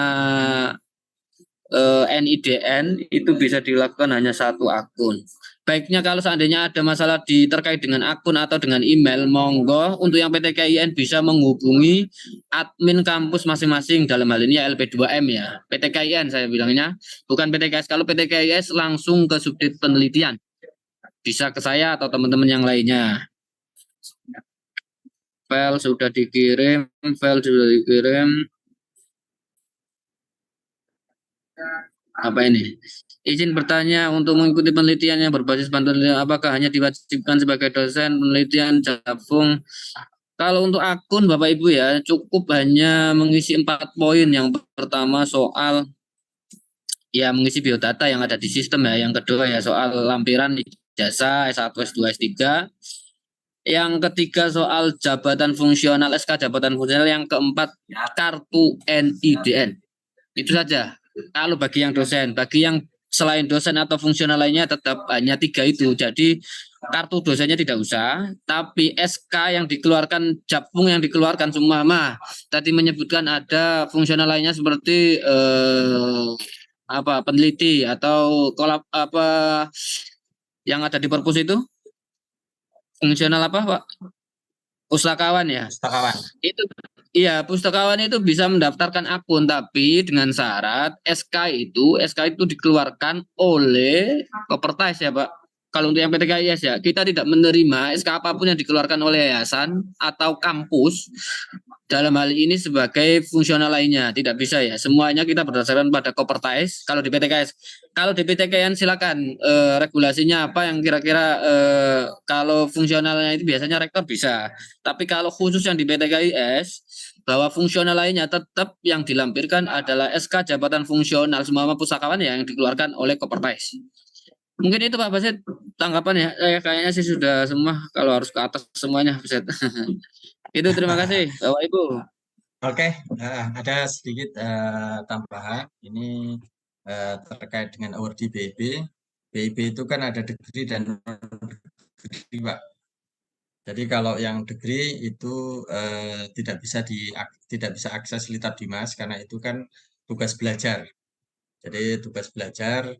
Speaker 1: NIDN itu bisa dilakukan hanya satu akun. Baiknya kalau seandainya ada masalah terkait dengan akun atau dengan email, monggo untuk yang PTKIN bisa menghubungi admin kampus masing-masing, dalam hal ini ya LP2M ya. PTKIN saya bilangnya, bukan PTKS. Kalau PTKIS langsung ke Subdit Penelitian. Bisa ke saya atau teman-teman yang lainnya. File sudah dikirim. Apa ini? Izin bertanya, untuk mengikuti penelitian yang berbasis bantuan, apakah hanya diwajibkan sebagai dosen penelitian Japung? Kalau untuk akun Bapak Ibu ya, cukup hanya mengisi 4 poin. Yang pertama soal ya mengisi biodata yang ada di sistem ya. Yang kedua ya soal lampiran ijazah S1, S2, S3. Yang ketiga soal jabatan fungsional, SK jabatan fungsional. Yang keempat kartu NIDN. Itu saja. Kalau bagi yang dosen, bagi yang selain dosen atau fungsional lainnya tetap hanya 3 itu. Jadi kartu dosennya tidak usah, tapi SK yang dikeluarkan, Japung yang dikeluarkan semua tadi menyebutkan ada fungsional lainnya seperti peneliti atau yang ada di perpus itu fungsional apa Pak? Pustakawan ya. Pustakawan. Itu iya, pustakawan itu bisa mendaftarkan akun, tapi dengan syarat SK itu dikeluarkan oleh Kopertais ya Pak. kalau untuk yang PTKIS ya, kita tidak menerima SK apapun yang dikeluarkan oleh yayasan atau kampus dalam hal ini sebagai fungsional lainnya. Tidak bisa ya, semuanya kita berdasarkan pada Kopertais. Kalau di PTKS, kalau di PTKIN silakan regulasinya apa yang kira-kira kalau fungsionalnya itu biasanya rektor bisa. Tapi kalau khusus yang di PTKIS, bahwa fungsional lainnya tetap yang dilampirkan adalah SK jabatan fungsional semua pustakawan yang dikeluarkan oleh Kopertais. Mungkin itu Pak Basit tanggapan ya. Saya kayaknya sih sudah semua kalau harus ke atas semuanya Basit. Itu terima kasih Bapak Ibu.
Speaker 2: Oke, ada sedikit tambahan. Ini terkait dengan award di BIB. BIB itu kan ada degree dan non-degree, Pak. Jadi kalau yang degree itu tidak bisa akses Litap Dimas karena itu kan tugas belajar. Jadi tugas belajar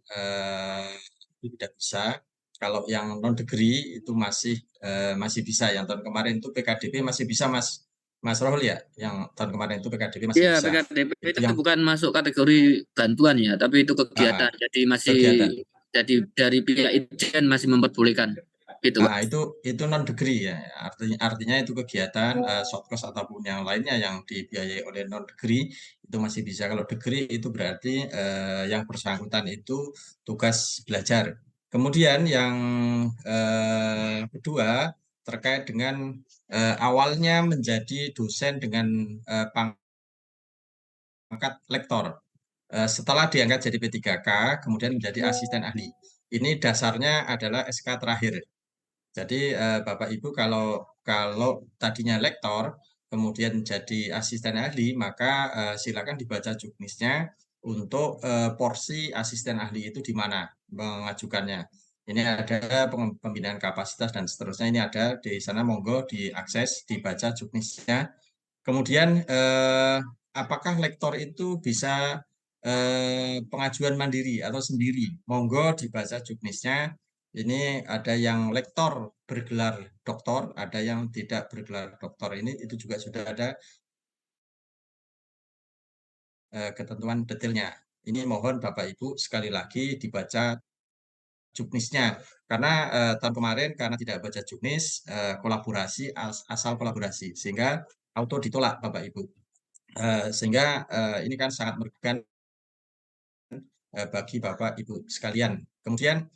Speaker 2: itu tidak bisa. Kalau yang non degree itu masih bisa. Yang tahun kemarin itu PKDB masih bisa, Mas Rohul ya. Yang tahun kemarin itu PKDB masih
Speaker 1: Iya,
Speaker 2: bisa.
Speaker 1: PKDB itu
Speaker 2: yang
Speaker 1: bukan masuk kategori bantuan ya, tapi itu kegiatan. Jadi masih
Speaker 2: kegiatan.
Speaker 1: jadi dari pihak Ijen masih memperbolehkan. Gitu, Pak.
Speaker 2: Nah, itu non degree ya. Artinya itu kegiatan short course ataupun yang lainnya yang dibiayai oleh non degree itu masih bisa. Kalau degree itu berarti yang bersangkutan itu tugas belajar. Kemudian yang kedua terkait dengan awalnya menjadi dosen dengan pangkat lektor. Setelah diangkat jadi P3K, kemudian menjadi asisten ahli. Ini dasarnya adalah SK terakhir. Jadi Bapak Ibu kalau tadinya lektor kemudian jadi asisten ahli maka silakan dibaca juknisnya untuk porsi asisten ahli itu di mana mengajukannya. Ini ada pembinaan kapasitas dan seterusnya, ini ada di sana, monggo diakses, dibaca juknisnya. Kemudian apakah lektor itu bisa pengajuan mandiri atau sendiri? Monggo dibaca juknisnya. Ini ada yang lektor bergelar doktor, ada yang tidak bergelar doktor. Ini itu juga sudah ada ketentuan detailnya. Ini mohon Bapak Ibu sekali lagi dibaca juknisnya. Karena tahun kemarin karena tidak baca juknis, kolaborasi asal kolaborasi sehingga auto ditolak Bapak Ibu. Sehingga ini kan sangat merugikan bagi Bapak Ibu sekalian. Kemudian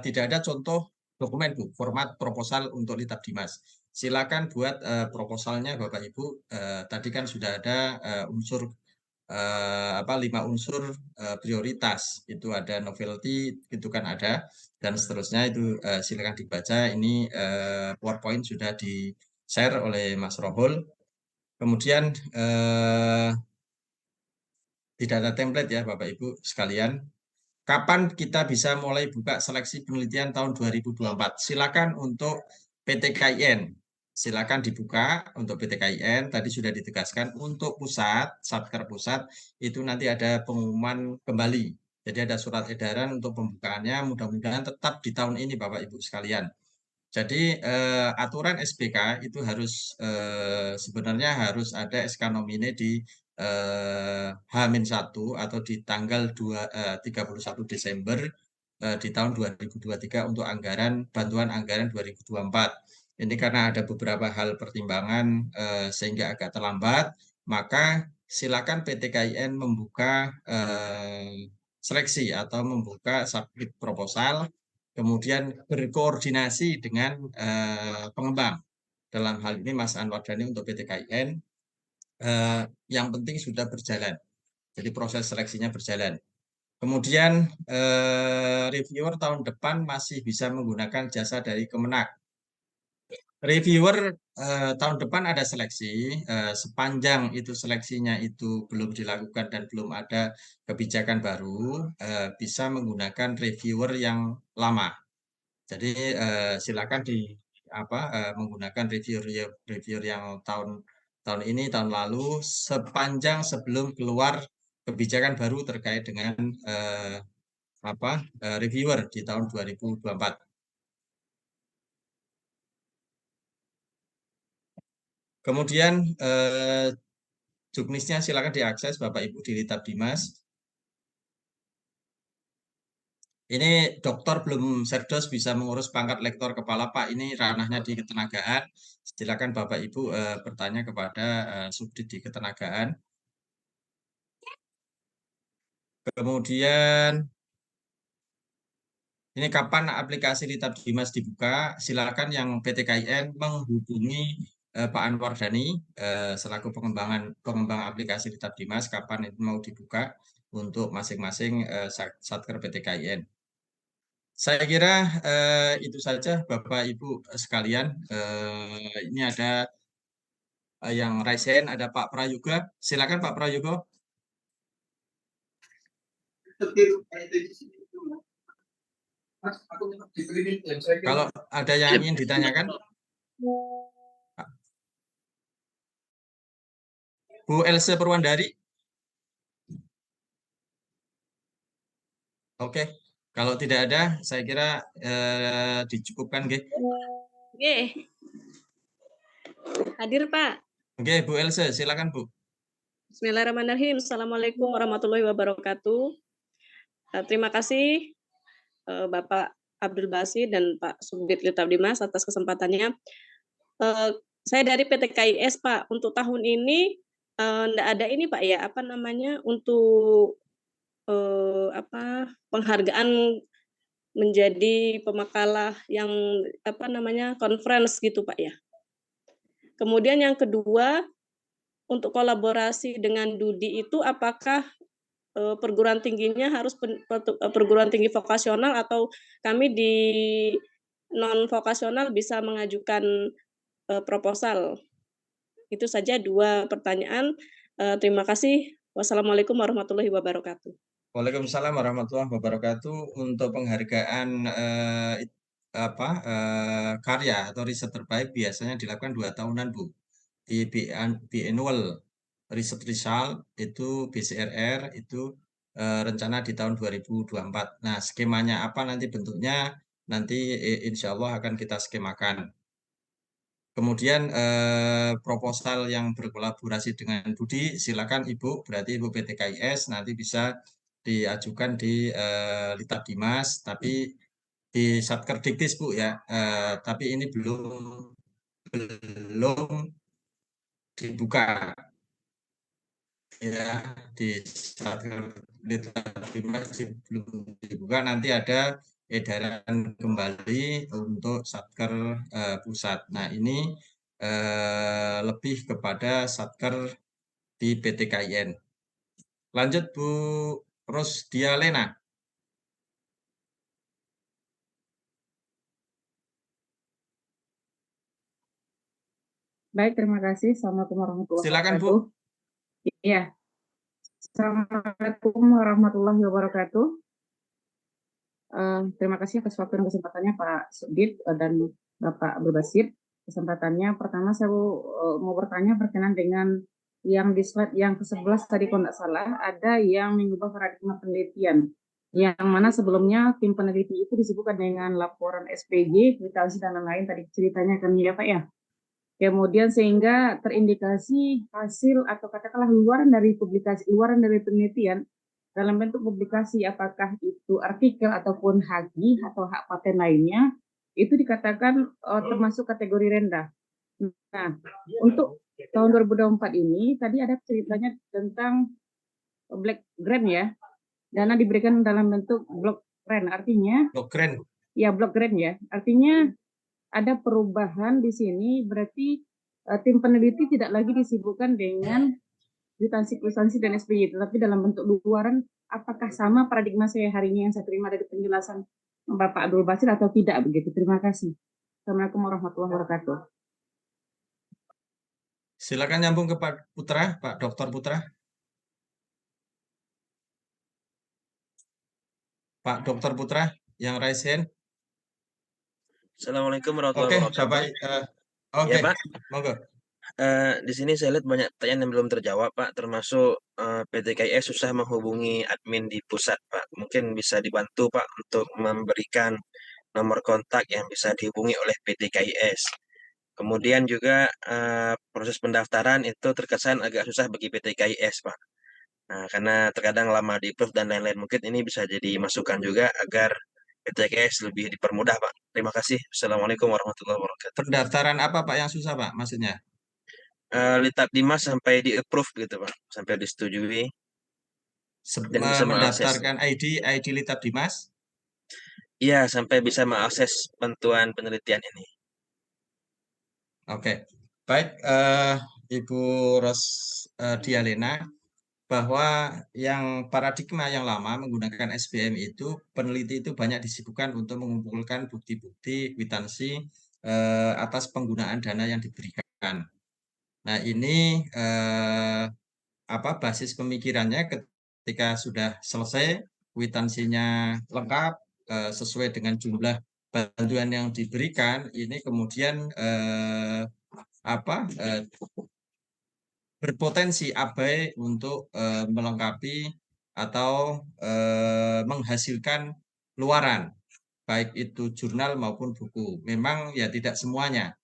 Speaker 2: tidak ada contoh dokumen Bu, format proposal untuk Litap Dimas. Silakan buat proposalnya Bapak Ibu. Tadi kan sudah ada unsur 5 unsur prioritas. Itu ada novelty, itu kan ada dan seterusnya, itu silakan dibaca. Ini PowerPoint sudah di-share oleh Mas Rohul. Kemudian tidak ada template ya Bapak Ibu sekalian. Kapan kita bisa mulai buka seleksi penelitian tahun 2024? Silakan untuk PTKIN. Silakan dibuka untuk PTKIN. Tadi sudah ditegaskan untuk pusat, Satker pusat, itu nanti ada pengumuman kembali. Jadi ada surat edaran untuk pembukaannya. Mudah-mudahan tetap di tahun ini Bapak Ibu sekalian. Jadi aturan SBK itu harus sebenarnya harus ada SK nomine di H-1 atau di tanggal 31 Desember di tahun 2023 untuk bantuan anggaran 2024. Ini karena ada beberapa hal pertimbangan sehingga agak terlambat, maka silakan PTKIN membuka seleksi atau membuka submit proposal, kemudian berkoordinasi dengan pengembang. Dalam hal ini Mas Anwar Dhani untuk PTKIN, yang penting sudah berjalan. Jadi proses seleksinya berjalan. Kemudian reviewer tahun depan masih bisa menggunakan jasa dari Kemenak. Reviewer tahun depan ada seleksi, sepanjang itu seleksinya itu belum dilakukan dan belum ada kebijakan baru, bisa menggunakan reviewer yang lama. Jadi silakan menggunakan reviewer yang tahun ini, tahun lalu, sepanjang sebelum keluar kebijakan baru terkait dengan reviewer di tahun 2024. Kemudian juknisnya silakan diakses Bapak Ibu di Litap Dimas. Ini doktor belum serdos bisa mengurus pangkat lektor kepala Pak. Ini ranahnya di ketenagaan. Silakan Bapak Ibu bertanya kepada Subdit di ketenagaan. Kemudian ini kapan aplikasi Litab Dimas dibuka? Silakan yang PTKIN menghubungi Pak Anwar Dhani selaku pengembang aplikasi Litab Dimas kapan itu mau dibuka untuk masing-masing Satker PTKIN. Saya kira itu saja Bapak Ibu sekalian. Ini ada yang raise hand, ada Pak Prayoga. Silakan Pak Prayoga. Kalau ada yang ingin ditanyakan, Bu Else Purwandari. Oke, kalau tidak ada, saya kira dicukupkan, Nggih.
Speaker 9: Nggih. Hadir, Pak.
Speaker 2: Oke, Bu Else, silakan, Bu.
Speaker 9: Bismillahirrahmanirrahim. Assalamualaikum warahmatullahi wabarakatuh. Terima kasih Bapak Abdul Basit dan Pak Subdit Litab Dimas atas kesempatannya. Saya dari PTKIS, Pak. Untuk tahun ini enggak ada ini, Pak, ya, apa namanya, untuk penghargaan menjadi pemakalah yang apa namanya, conference gitu, Pak, ya. Kemudian yang kedua, untuk kolaborasi dengan Dudi itu apakah perguruan tingginya harus perguruan tinggi vokasional atau kami di non vokasional bisa mengajukan proposal? Itu saja 2 pertanyaan. Terima kasih. Wassalamualaikum warahmatullahi wabarakatuh.
Speaker 2: Waalaikumsalam warahmatullahi wabarakatuh. Untuk penghargaan karya atau riset terbaik biasanya dilakukan 2 tahunan, Bu. Di biannual riset result itu BCRR itu rencana di tahun 2024. Nah, skemanya apa nanti bentuknya nanti insya Allah akan kita skemakan. Kemudian proposal yang berkolaborasi dengan Budi, silakan Ibu, berarti Ibu PTKIS nanti bisa diajukan di Litab Dimas, tapi di Satker Diktis, Bu, ya. Tapi ini belum dibuka. Ya, di Satker Litab Dimas belum dibuka, nanti ada edaran kembali untuk Satker pusat. Nah, ini lebih kepada Satker di PTKIN. Lanjut Bu Rosdialena.
Speaker 10: Baik, terima kasih. Assalamualaikum warahmatullahi
Speaker 2: Silakan, Bu.
Speaker 10: wabarakatuh. Iya. Assalamualaikum warahmatullahi wabarakatuh. Terima kasih atas waktu dan kesempatannya Pak Subdit dan Bapak Abdul Basit. Kesempatannya pertama saya mau bertanya berkenaan dengan yang di slide yang ke-11 tadi kalau tidak salah ada yang mengubah paradigma penelitian yang mana sebelumnya tim peneliti itu disebutkan dengan laporan SPJ, kuitansi dan lain-lain tadi ceritanya kan ya Pak ya. Kemudian sehingga terindikasi hasil atau katakanlah luaran dari publikasi, luaran dari penelitian dalam bentuk publikasi, apakah itu artikel ataupun haki atau hak paten lainnya, itu dikatakan termasuk kategori rendah. Nah, untuk tahun 2024 ini tadi ada ceritanya tentang black grant ya, dana diberikan dalam bentuk block grant, artinya
Speaker 2: block grant.
Speaker 10: Ya, block grant ya, artinya ada perubahan di sini, berarti tim peneliti tidak lagi disibukkan dengan kuitansi dan SPY, tetapi dalam bentuk luaran, apakah sama paradigma saya hari ini yang saya terima dari penjelasan Bapak Abdul Basit atau tidak begitu? Terima kasih. Assalamualaikum warahmatullahi wabarakatuh.
Speaker 2: Silakan nyambung ke Pak Putra, Pak Dr. Putra. Pak Dr. Putra yang raise hand.
Speaker 11: Assalamualaikum warahmatullahi wabarakatuh.
Speaker 2: Oke,
Speaker 11: Ya, Pak.
Speaker 2: Monggo.
Speaker 11: Di sini saya lihat banyak pertanyaan yang belum terjawab, Pak. Termasuk PTKIS susah menghubungi admin di pusat, Pak. Mungkin bisa dibantu, Pak, untuk memberikan nomor kontak yang bisa dihubungi oleh PTKIS. Kemudian juga proses pendaftaran itu terkesan agak susah bagi PTKIS, Pak. Nah, karena terkadang lama di-approve dan lain-lain, mungkin ini bisa jadi masukan juga agar PTKS lebih dipermudah, Pak. Terima kasih. Assalamualaikum warahmatullahi wabarakatuh.
Speaker 2: Pendaftaran apa Pak yang susah Pak maksudnya?
Speaker 11: Litap Dimas sampai di-approve gitu, Pak. Sampai disetujui dan bisa mengakses.
Speaker 2: Mendaftarkan ID Litap Dimas?
Speaker 11: Iya, sampai bisa mengakses bantuan penelitian ini.
Speaker 2: Oke, baik Ibu Dialena, bahwa yang paradigma yang lama menggunakan SBM itu peneliti itu banyak disibukkan untuk mengumpulkan bukti-bukti kwitansi atas penggunaan dana yang diberikan. Nah ini basis pemikirannya ketika sudah selesai kwitansinya lengkap sesuai dengan jumlah bantuan yang diberikan, ini kemudian berpotensi abai untuk melengkapi atau menghasilkan luaran, baik itu jurnal maupun buku. Memang ya tidak semuanya,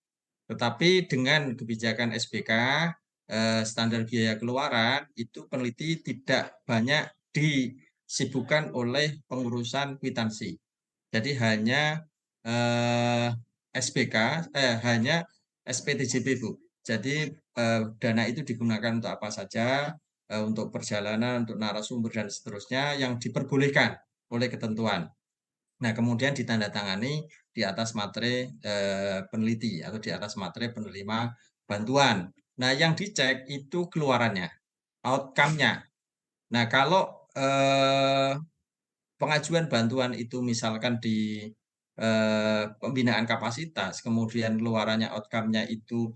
Speaker 2: tetapi dengan kebijakan SBK, standar biaya keluaran, itu peneliti tidak banyak disibukkan oleh pengurusan kwitansi. Jadi hanya SBK, hanya SPTJP, Bu. Jadi dana itu digunakan untuk apa saja, untuk perjalanan, untuk narasumber, dan seterusnya yang diperbolehkan oleh ketentuan. Nah, kemudian ditandatangani di atas materai peneliti atau di atas materai penerima bantuan. Nah, yang dicek itu keluarannya, outcome-nya. Nah, kalau pengajuan bantuan itu misalkan di pembinaan kapasitas, kemudian keluarannya outcome-nya itu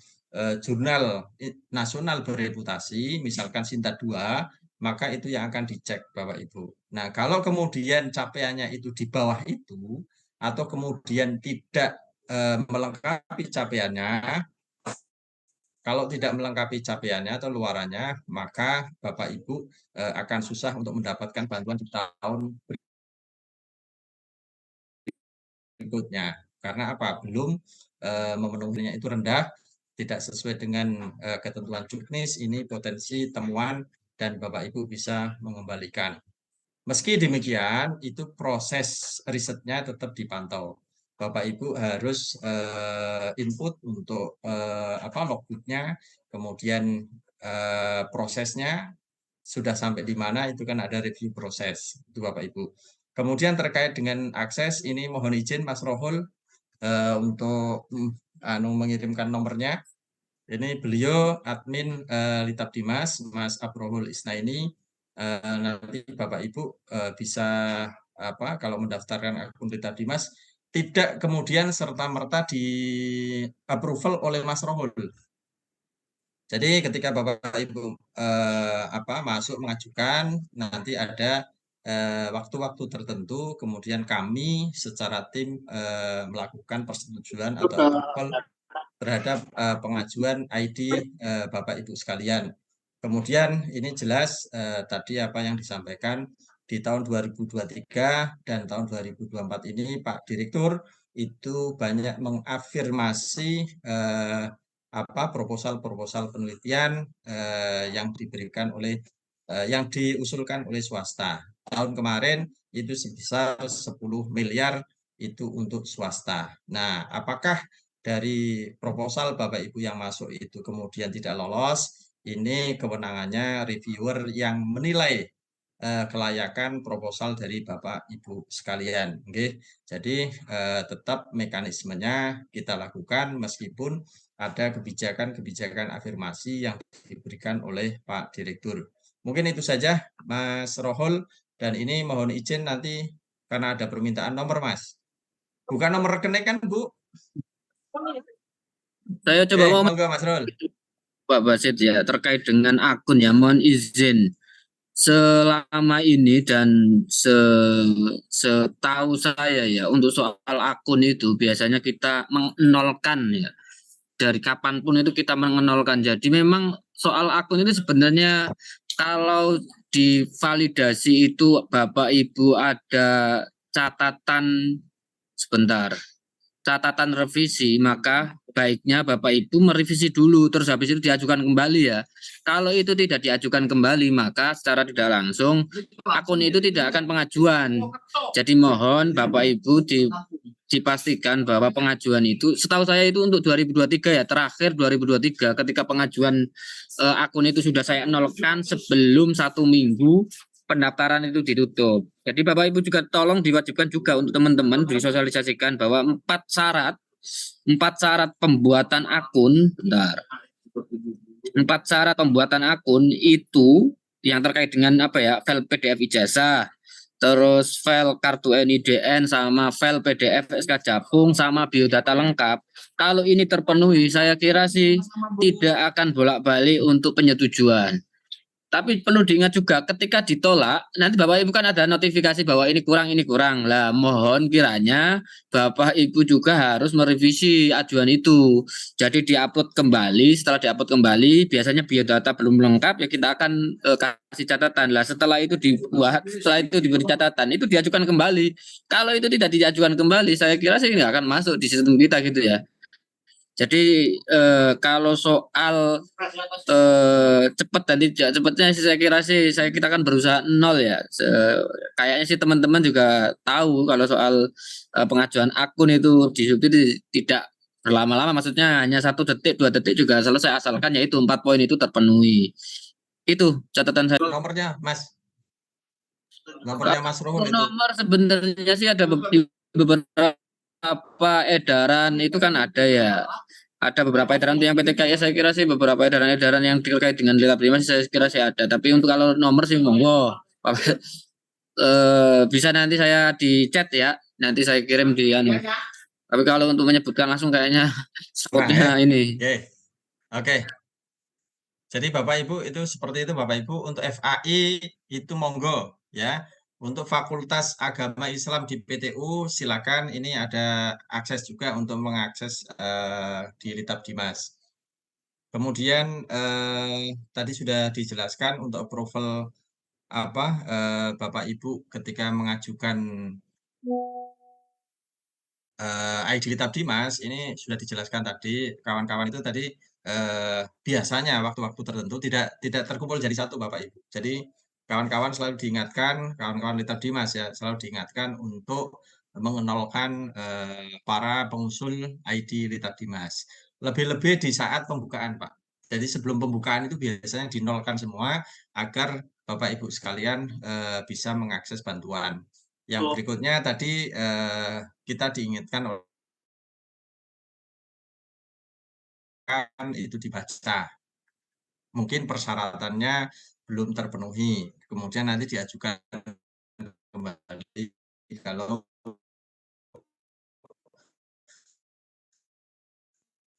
Speaker 2: jurnal nasional bereputasi, misalkan Sinta 2, maka itu yang akan dicek Bapak Ibu. Nah, kalau kemudian capaiannya itu di bawah itu, atau kemudian tidak melengkapi capaiannya, kalau tidak melengkapi capaiannya atau luarannya, maka Bapak Ibu akan susah untuk mendapatkan bantuan di tahun berikutnya. Karena apa? Belum memenuhinya itu rendah, tidak sesuai dengan ketentuan juknis, ini potensi temuan dan Bapak Ibu bisa mengembalikan. Meski demikian, itu proses risetnya tetap dipantau. Bapak Ibu harus input untuk logbooknya, kemudian prosesnya sudah sampai di mana, itu kan ada review proses, itu Bapak Ibu. Kemudian terkait dengan akses, ini mohon izin Mas Rohul untuk mengirimkan nomornya. Ini beliau admin Litap Dimas, Mas Abrohul Isnaini. Nanti Bapak Ibu bisa kalau mendaftarkan akun Litap Dimas, tidak kemudian serta-merta di approval oleh Mas Rohul. Jadi ketika Bapak Ibu masuk mengajukan, nanti ada waktu-waktu tertentu, kemudian kami secara tim melakukan persetujuan atau approval terhadap pengajuan ID Bapak Ibu sekalian. Kemudian ini jelas tadi apa yang disampaikan di tahun 2023 dan tahun 2024 ini Pak Direktur itu banyak mengafirmasi proposal penelitian yang diberikan oleh yang diusulkan oleh swasta. Tahun kemarin itu sebesar 10 miliar itu untuk swasta. Nah, apakah dari proposal Bapak Ibu yang masuk itu kemudian tidak lolos? Ini kewenangannya reviewer yang menilai kelayakan proposal dari Bapak Ibu sekalian. Oke. Jadi tetap mekanismenya kita lakukan meskipun ada kebijakan-kebijakan afirmasi yang diberikan oleh Pak Direktur. Mungkin itu saja Mas Rohul, dan ini mohon izin nanti karena ada permintaan nomor Mas. Bukan nomor rekening kan Bu?
Speaker 1: Saya coba mau
Speaker 2: monggo Mas Rohul.
Speaker 1: Pak Basit ya, terkait dengan akun ya, mohon izin. Selama ini dan setahu saya ya, untuk soal akun itu biasanya kita menolkan ya. Dari kapanpun itu kita menolkan. Jadi memang soal akun ini sebenarnya kalau divalidasi itu Bapak Ibu ada catatan revisi, maka baiknya Bapak Ibu merevisi dulu terus habis itu diajukan kembali ya. Kalau itu tidak diajukan kembali maka secara tidak langsung akun itu tidak akan pengajuan. Jadi mohon Bapak Ibu dipastikan bahwa pengajuan itu, setahu saya itu untuk 2023 ya, terakhir 2023 ketika pengajuan akun itu sudah saya nolkan sebelum 1 minggu pendaftaran itu ditutup. Jadi Bapak Ibu juga tolong diwajibkan juga untuk teman-teman disosialisasikan bahwa 4 syarat pembuatan akun, 4 syarat pembuatan akun itu yang terkait dengan apa ya, file PDF ijazah, terus file kartu NIDN sama file PDF SK Jabung sama biodata lengkap. Kalau ini terpenuhi, saya kira sih tidak akan bolak-balik untuk penyetujuan. Tapi perlu diingat juga ketika ditolak, nanti Bapak Ibu kan ada notifikasi bahwa ini kurang. Lah, mohon kiranya Bapak Ibu juga harus merevisi ajuan itu. Jadi diupload kembali, setelah diupload kembali, biasanya biodata belum lengkap ya kita akan kasih catatan. Lah, setelah itu dibuat, setelah itu diberi catatan, itu diajukan kembali. Kalau itu tidak diajukan kembali, saya kira sih nggak akan masuk di sistem kita gitu ya. Jadi kalau soal cepat dan tidak cepatnya sih saya kira sih kita kan berusaha 0 ya. Kayaknya sih teman-teman juga tahu kalau soal pengajuan akun itu di Subsidi tidak berlama-lama, maksudnya hanya 1 detik 2 detik juga selesai asalkan yaitu 4 poin itu terpenuhi. Itu catatan saya.
Speaker 2: Nomornya Mas Ruhun itu.
Speaker 1: Nomor sebenarnya sih ada beberapa edaran itu kan ada ya. Ada beberapa edaran yang PTKI saya kira sih beberapa edaran-edaran yang terkait dengan Litab Dimas saya kira sih ada. Tapi untuk kalau nomor sih monggo. Bisa nanti saya di chat ya. Nanti saya kirim di Tapi kalau untuk menyebutkan langsung kayaknya spotnya ini.
Speaker 2: Oke. Jadi Bapak Ibu itu seperti itu Bapak Ibu. Untuk FAI itu monggo ya. Untuk Fakultas Agama Islam di PTU silakan, ini ada akses juga untuk mengakses di Litab Dimas. Kemudian tadi sudah dijelaskan untuk approval Bapak Ibu ketika mengajukan ID Litab Dimas, ini sudah dijelaskan tadi kawan-kawan itu tadi biasanya waktu-waktu tertentu tidak terkumpul jadi satu Bapak Ibu. Jadi kawan-kawan selalu diingatkan, kawan-kawan Litab Dimas ya selalu diingatkan untuk mengenolkan para pengusul ID Litab Dimas. Lebih-lebih di saat pembukaan Pak. Jadi sebelum pembukaan itu biasanya dinolkan semua agar Bapak Ibu sekalian bisa mengakses bantuan. Yang berikutnya tadi kita diingatkan itu dibaca. Mungkin persyaratannya belum terpenuhi. Kemudian nanti diajukan kembali kalau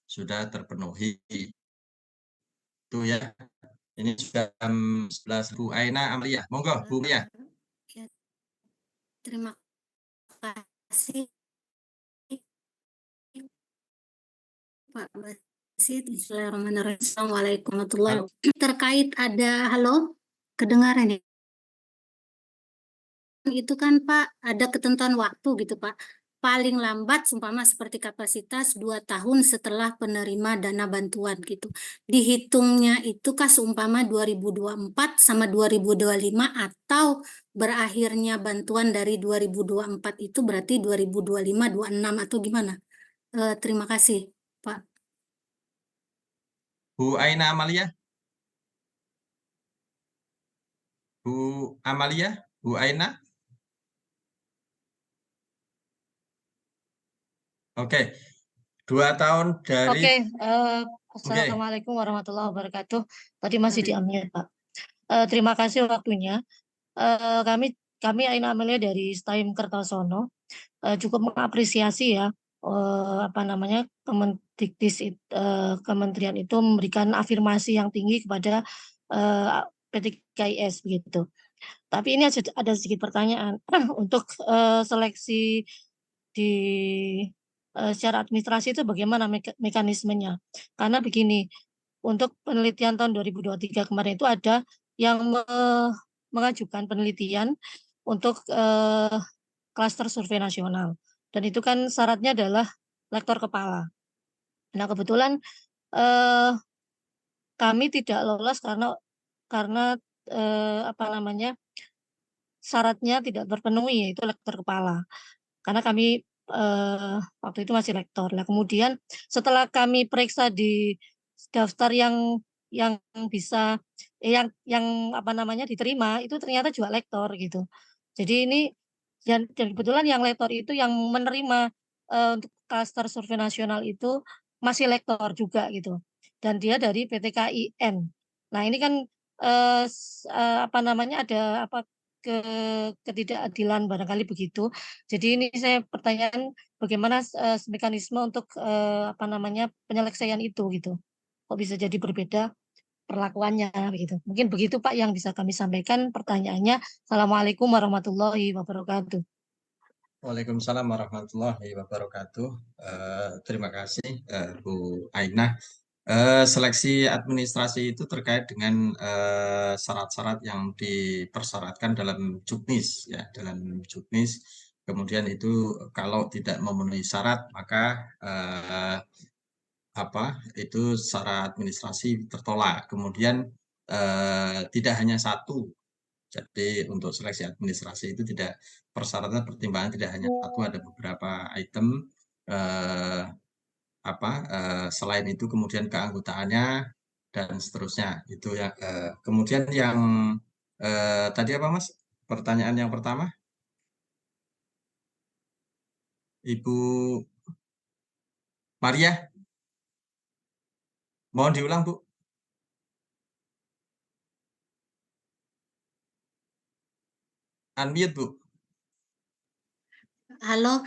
Speaker 2: sudah terpenuhi. Itu ya. Ini sudah jam 11. Bu Aina Amalia. Monggo Bu Mia.
Speaker 12: Terima kasih Pak Basit. Bismillahirrahmanirrahim. Assalamualaikum warahmatullahi wabarakatuh. Terkait ada, halo, kedengaran ya? Itu kan Pak, ada ketentuan waktu gitu Pak. Paling lambat seumpama seperti kapasitas 2 tahun setelah penerima dana bantuan gitu. Dihitungnya itu kah seumpama 2024 sama 2025 atau berakhirnya bantuan dari 2024 itu berarti 2025, 26 atau gimana? Terima kasih Pak.
Speaker 2: Bu Aina Amalia. Bu Amalia, Bu Aina. Oke, 2 tahun dari.
Speaker 13: Assalamualaikum warahmatullahi wabarakatuh. Tadi masih di-unmute Pak. Terima kasih waktunya. Kami Aina Amelia dari STAIM Kertosono cukup mengapresiasi ya Kementerian itu memberikan afirmasi yang tinggi kepada PTKIS begitu. Tapi ini ada sedikit pertanyaan untuk seleksi di secara administrasi itu bagaimana mekanismenya? Karena begini, untuk penelitian tahun 2023 kemarin itu ada yang mengajukan penelitian untuk klaster survei nasional. Dan itu kan syaratnya adalah lektor kepala. Nah, kebetulan eh, kami tidak lolos karena apa namanya, syaratnya tidak terpenuhi, yaitu lektor kepala. Karena kami waktu itu masih lektor. Nah, kemudian setelah kami periksa di daftar yang bisa yang apa namanya diterima, itu ternyata juga lektor gitu. Jadi ini dan kebetulan yang lektor itu yang menerima untuk klaster survei nasional itu masih lektor juga gitu. Dan dia dari PTKIN. Nah, ini kan apa namanya ada apa ketidakadilan barangkali begitu. Jadi ini saya pertanyaan bagaimana mekanisme untuk apa namanya penyelesaian itu gitu. Kok bisa jadi berbeda perlakuannya begitu. Mungkin begitu Pak yang bisa kami sampaikan pertanyaannya. Assalamualaikum warahmatullahi wabarakatuh.
Speaker 2: Waalaikumsalam warahmatullahi wabarakatuh. Terima kasih Bu Ainah. Seleksi administrasi itu terkait dengan syarat-syarat yang dipersyaratkan dalam juknis, ya, dalam juknis. Kemudian itu kalau tidak memenuhi syarat maka itu secara administrasi tertolak. Kemudian tidak hanya satu. Jadi untuk seleksi administrasi itu tidak persyaratan pertimbangan tidak hanya satu, ada beberapa item. Selain itu kemudian keanggotaannya dan seterusnya. Itu ya. Kemudian yang tadi apa Mas? Pertanyaan yang pertama, Ibu Maria, mohon diulang Bu. Unmute Bu.
Speaker 12: Halo,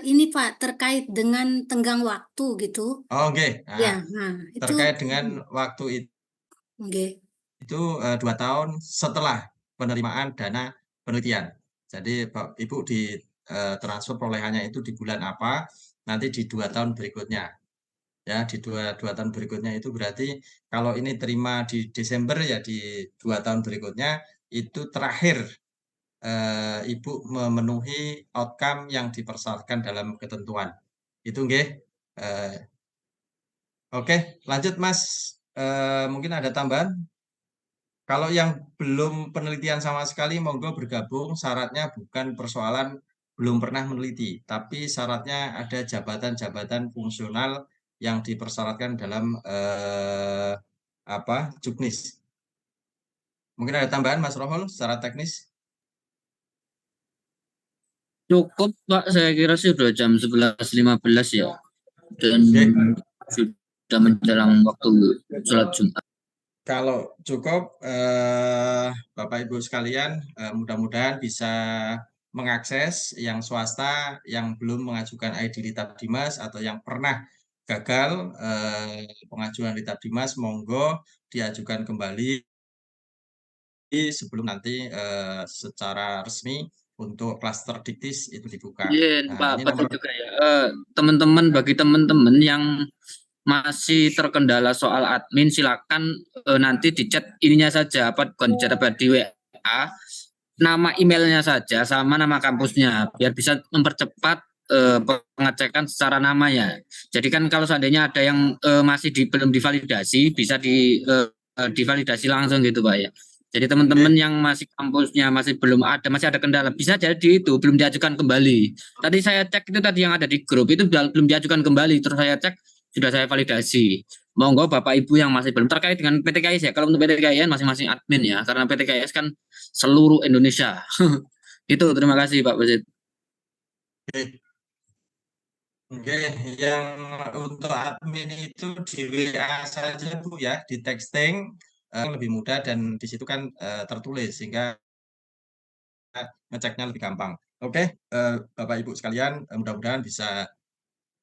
Speaker 12: ini Pak terkait dengan tenggang waktu gitu.
Speaker 2: Oh, oke.
Speaker 12: Ya, nah itu
Speaker 2: Terkait dengan waktu itu 2 tahun setelah penerimaan dana penelitian. Jadi Ibu di transfer perolehannya itu di bulan apa, nanti di 2 tahun berikutnya. Ya, di dua tahun berikutnya itu berarti kalau ini terima di Desember ya di 2 tahun berikutnya itu terakhir Ibu memenuhi outcome yang dipersyaratkan dalam ketentuan. Itu nggih. Oke, lanjut Mas. Mungkin ada tambahan? Kalau yang belum penelitian sama sekali, monggo bergabung. Syaratnya bukan persoalan belum pernah meneliti, tapi syaratnya ada jabatan-jabatan fungsional yang dipersyaratkan dalam juknis. Mungkin ada tambahan Mas Rohol secara teknis?
Speaker 1: Cukup Pak, saya kira sih sudah jam 11.15 ya. Dan sudah menjelang waktu sholat Jumat.
Speaker 2: Kalau cukup, Bapak Ibu sekalian, mudah-mudahan bisa mengakses yang swasta yang belum mengajukan ID Litab Dimas atau yang pernah gagal pengajuan Litab Dimas, monggo diajukan kembali sebelum nanti secara resmi untuk klaster diktis itu dibuka.
Speaker 1: Iya,
Speaker 2: Nah,
Speaker 1: Pak,
Speaker 2: ini
Speaker 1: betul
Speaker 2: nomor
Speaker 1: juga ya. Bagi teman-teman yang masih terkendala soal admin, silakan nanti di chat ininya saja, bukan di chat di WA, nama emailnya saja sama nama kampusnya, biar bisa mempercepat pengecekan secara namanya. Jadi kan kalau seandainya ada yang masih belum divalidasi, bisa divalidasi langsung gitu Pak ya. Jadi teman-teman yang masih kampusnya masih ada kendala, bisa jadi itu belum diajukan kembali. Tadi saya cek itu tadi yang ada di grup itu belum diajukan kembali, terus saya cek sudah saya validasi. Monggo Bapak Ibu yang masih belum terkait dengan PTKIS ya. Kalau untuk PTKIS masing-masing admin ya, karena PTKIS kan seluruh Indonesia. Itu terima kasih Pak Wasid.
Speaker 2: Oke, yang untuk admin itu di WA saja Bu ya, di texting lebih mudah dan di situ kan tertulis sehingga ngeceknya lebih gampang. Oke, Bapak Ibu sekalian, mudah-mudahan bisa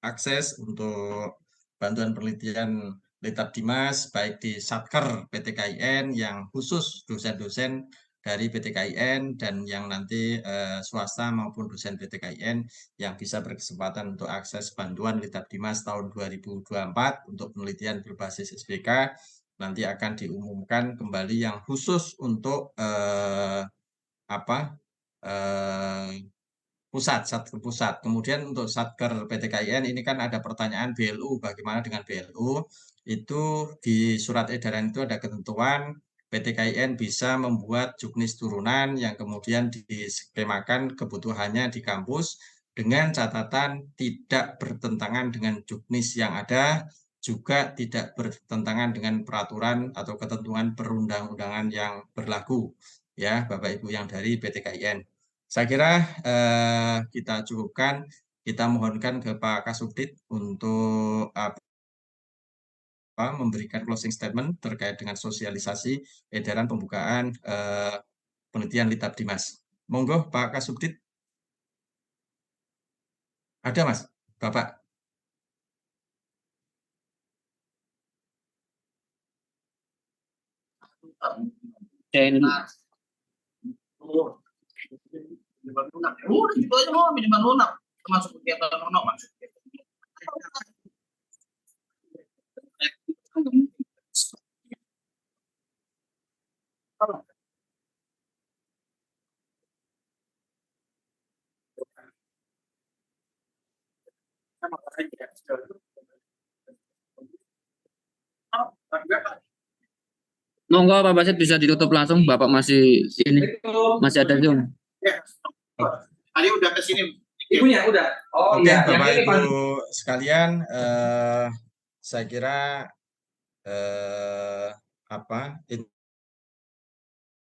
Speaker 2: akses untuk bantuan penelitian Litab Dimas baik di Satker PTKIN yang khusus dosen-dosen dari PTKIN dan yang nanti swasta maupun dosen PTKIN yang bisa berkesempatan untuk akses bantuan Litab Dimas tahun 2024 untuk penelitian berbasis SBK nanti akan diumumkan kembali yang khusus untuk Satker pusat. Kemudian untuk Satker PTKIN ini kan ada pertanyaan BLU, bagaimana dengan BLU? Itu di surat edaran itu ada ketentuan PTKIN bisa membuat juknis turunan yang kemudian diskemakan kebutuhannya di kampus dengan catatan tidak bertentangan dengan juknis yang ada, juga tidak bertentangan dengan peraturan atau ketentuan perundang-undangan yang berlaku, ya Bapak Ibu yang dari PTKIN. Saya kira kita cukupkan, kita mohonkan ke Pak Kasubdit untuk memberikan closing statement terkait dengan sosialisasi edaran pembukaan penelitian Litab Dimas. Monggo Pak Kasubdit. Ada Mas, Bapak.
Speaker 1: Monggo Pak Basit bisa ditutup langsung, Bapak masih ada Zoom.
Speaker 14: Tadi udah ke sini.
Speaker 2: Ibunya udah. Oh iya, Bapak Ibu sekalian, saya kira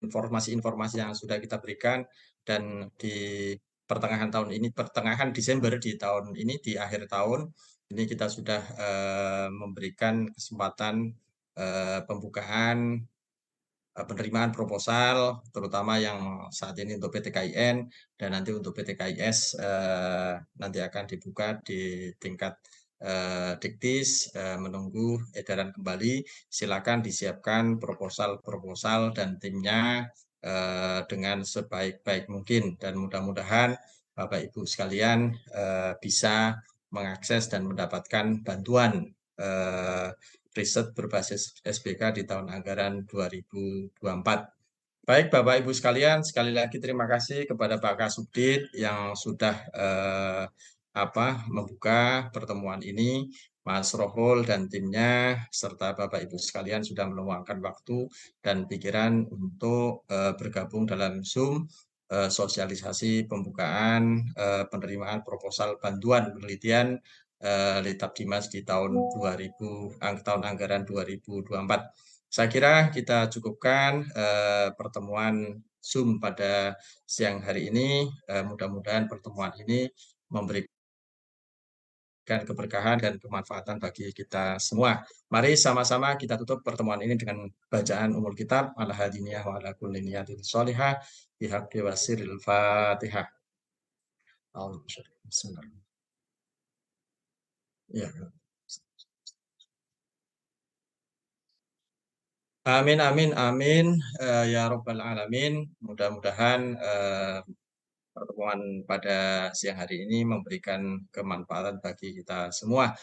Speaker 2: informasi-informasi yang sudah kita berikan dan di pertengahan Desember di tahun ini, di akhir tahun ini kita sudah memberikan kesempatan pembukaan penerimaan proposal, terutama yang saat ini untuk PTKIN dan nanti untuk PTKIS nanti akan dibuka di tingkat Diktis, menunggu edaran kembali. Silakan disiapkan proposal dan timnya dengan sebaik-baik mungkin, dan mudah-mudahan Bapak Ibu sekalian bisa mengakses dan mendapatkan bantuan riset berbasis SBK di tahun anggaran 2024. Baik Bapak Ibu sekalian, sekali lagi terima kasih kepada Pak Kasubdit yang sudah membuka pertemuan ini, Mas Rohul dan timnya, serta Bapak Ibu sekalian sudah meluangkan waktu dan pikiran untuk bergabung dalam Zoom sosialisasi pembukaan penerimaan proposal bantuan penelitian Litab Dimas di tahun anggaran 2024. Saya kira kita cukupkan pertemuan Zoom pada siang hari ini. Mudah-mudahan pertemuan ini memberikan keberkahan dan kemanfaatan bagi kita semua. Mari sama-sama kita tutup pertemuan ini dengan bacaan umul kitab ala hadiniyah wa ala kulli niyatin sholihah bihaqqi wasiril Fatihah. Bismillahirrahmanirrahim. Ya. Amin amin amin ya rabbal alamin. Mudah-mudahan pertemuan pada siang hari ini memberikan kemanfaatan bagi kita semua.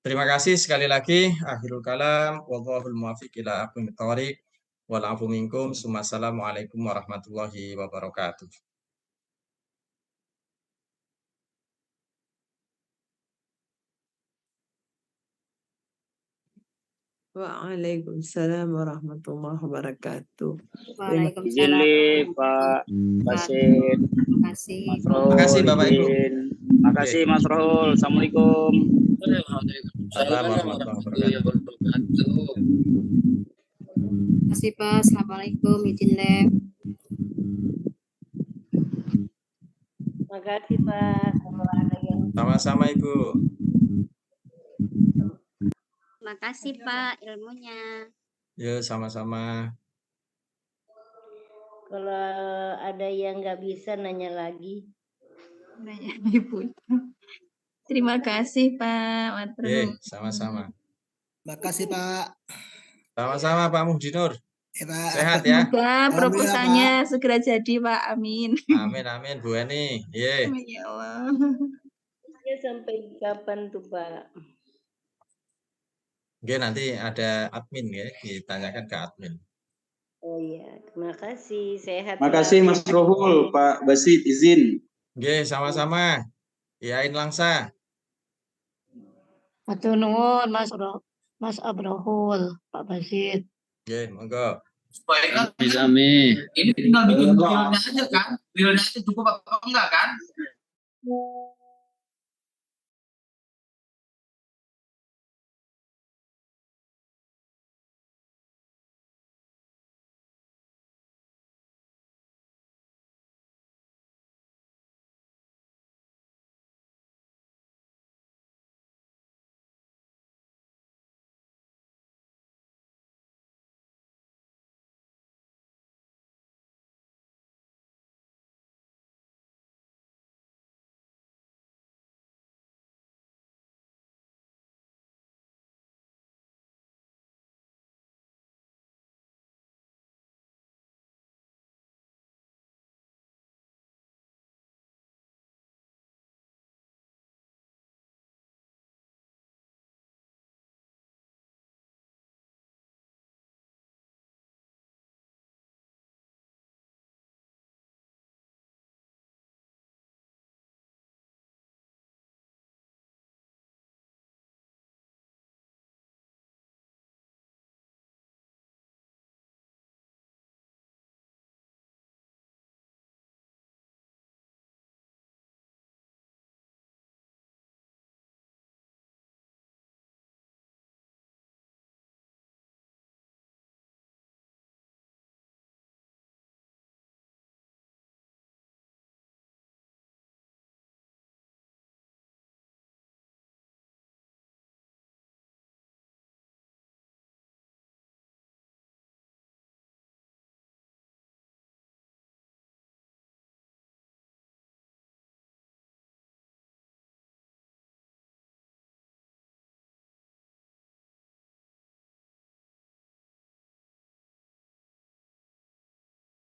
Speaker 2: Terima kasih sekali lagi. Akhirul kalam, wallahul muwaffiq ila aqwamit thoriq, wal afu minkum. Assalamualaikum warahmatullahi wabarakatuh.
Speaker 15: Waalaikumsalam warahmatullahi wabarakatuh.
Speaker 16: Waalaikumsalam Pak Basit.
Speaker 12: Terima kasih.
Speaker 16: Mas Rohul.
Speaker 2: Terima kasih Bapak Ibu.
Speaker 16: Terima kasih Mas Rohul. Assalamualaikum.
Speaker 1: Warahmatullahi wabarakatuh.
Speaker 12: Terima kasih Pak. Assalamualaikum. Izin lab.
Speaker 17: Terima kasih Pak.
Speaker 2: Sama-sama Ibu.
Speaker 12: Terima kasih Pak ilmunya.
Speaker 2: Ya, sama-sama.
Speaker 17: Kalau ada yang nggak bisa nanya lagi.
Speaker 18: Nanya Ibu. Terima kasih Pak.
Speaker 2: Sama-sama.
Speaker 19: Terima kasih Pak.
Speaker 2: Sama-sama Pak Muhdinur.
Speaker 19: Pak.
Speaker 2: Sehat ya.
Speaker 18: Semoga proposalnya segera jadi Pak. Amin.
Speaker 2: Amin amin Bu Eni.
Speaker 18: Ya Allah.
Speaker 17: Ya, sampai kapan tuh Pak?
Speaker 2: Oke, nanti ada admin ya, ditanyakan ke admin.
Speaker 17: Oh iya, terima kasih. Sehat.
Speaker 20: Terima kasih Mas Rohul, Pak Basit izin.
Speaker 2: Oke, sama-sama. Yain Langsa.
Speaker 13: Matur nuwun Mas Abrohul, Pak Basit.
Speaker 2: Oke, monggo.
Speaker 14: Supaya kan
Speaker 1: Sami.
Speaker 14: ini tinggal bikin realnya aja kan? Realnya aja cukup apa enggak kan?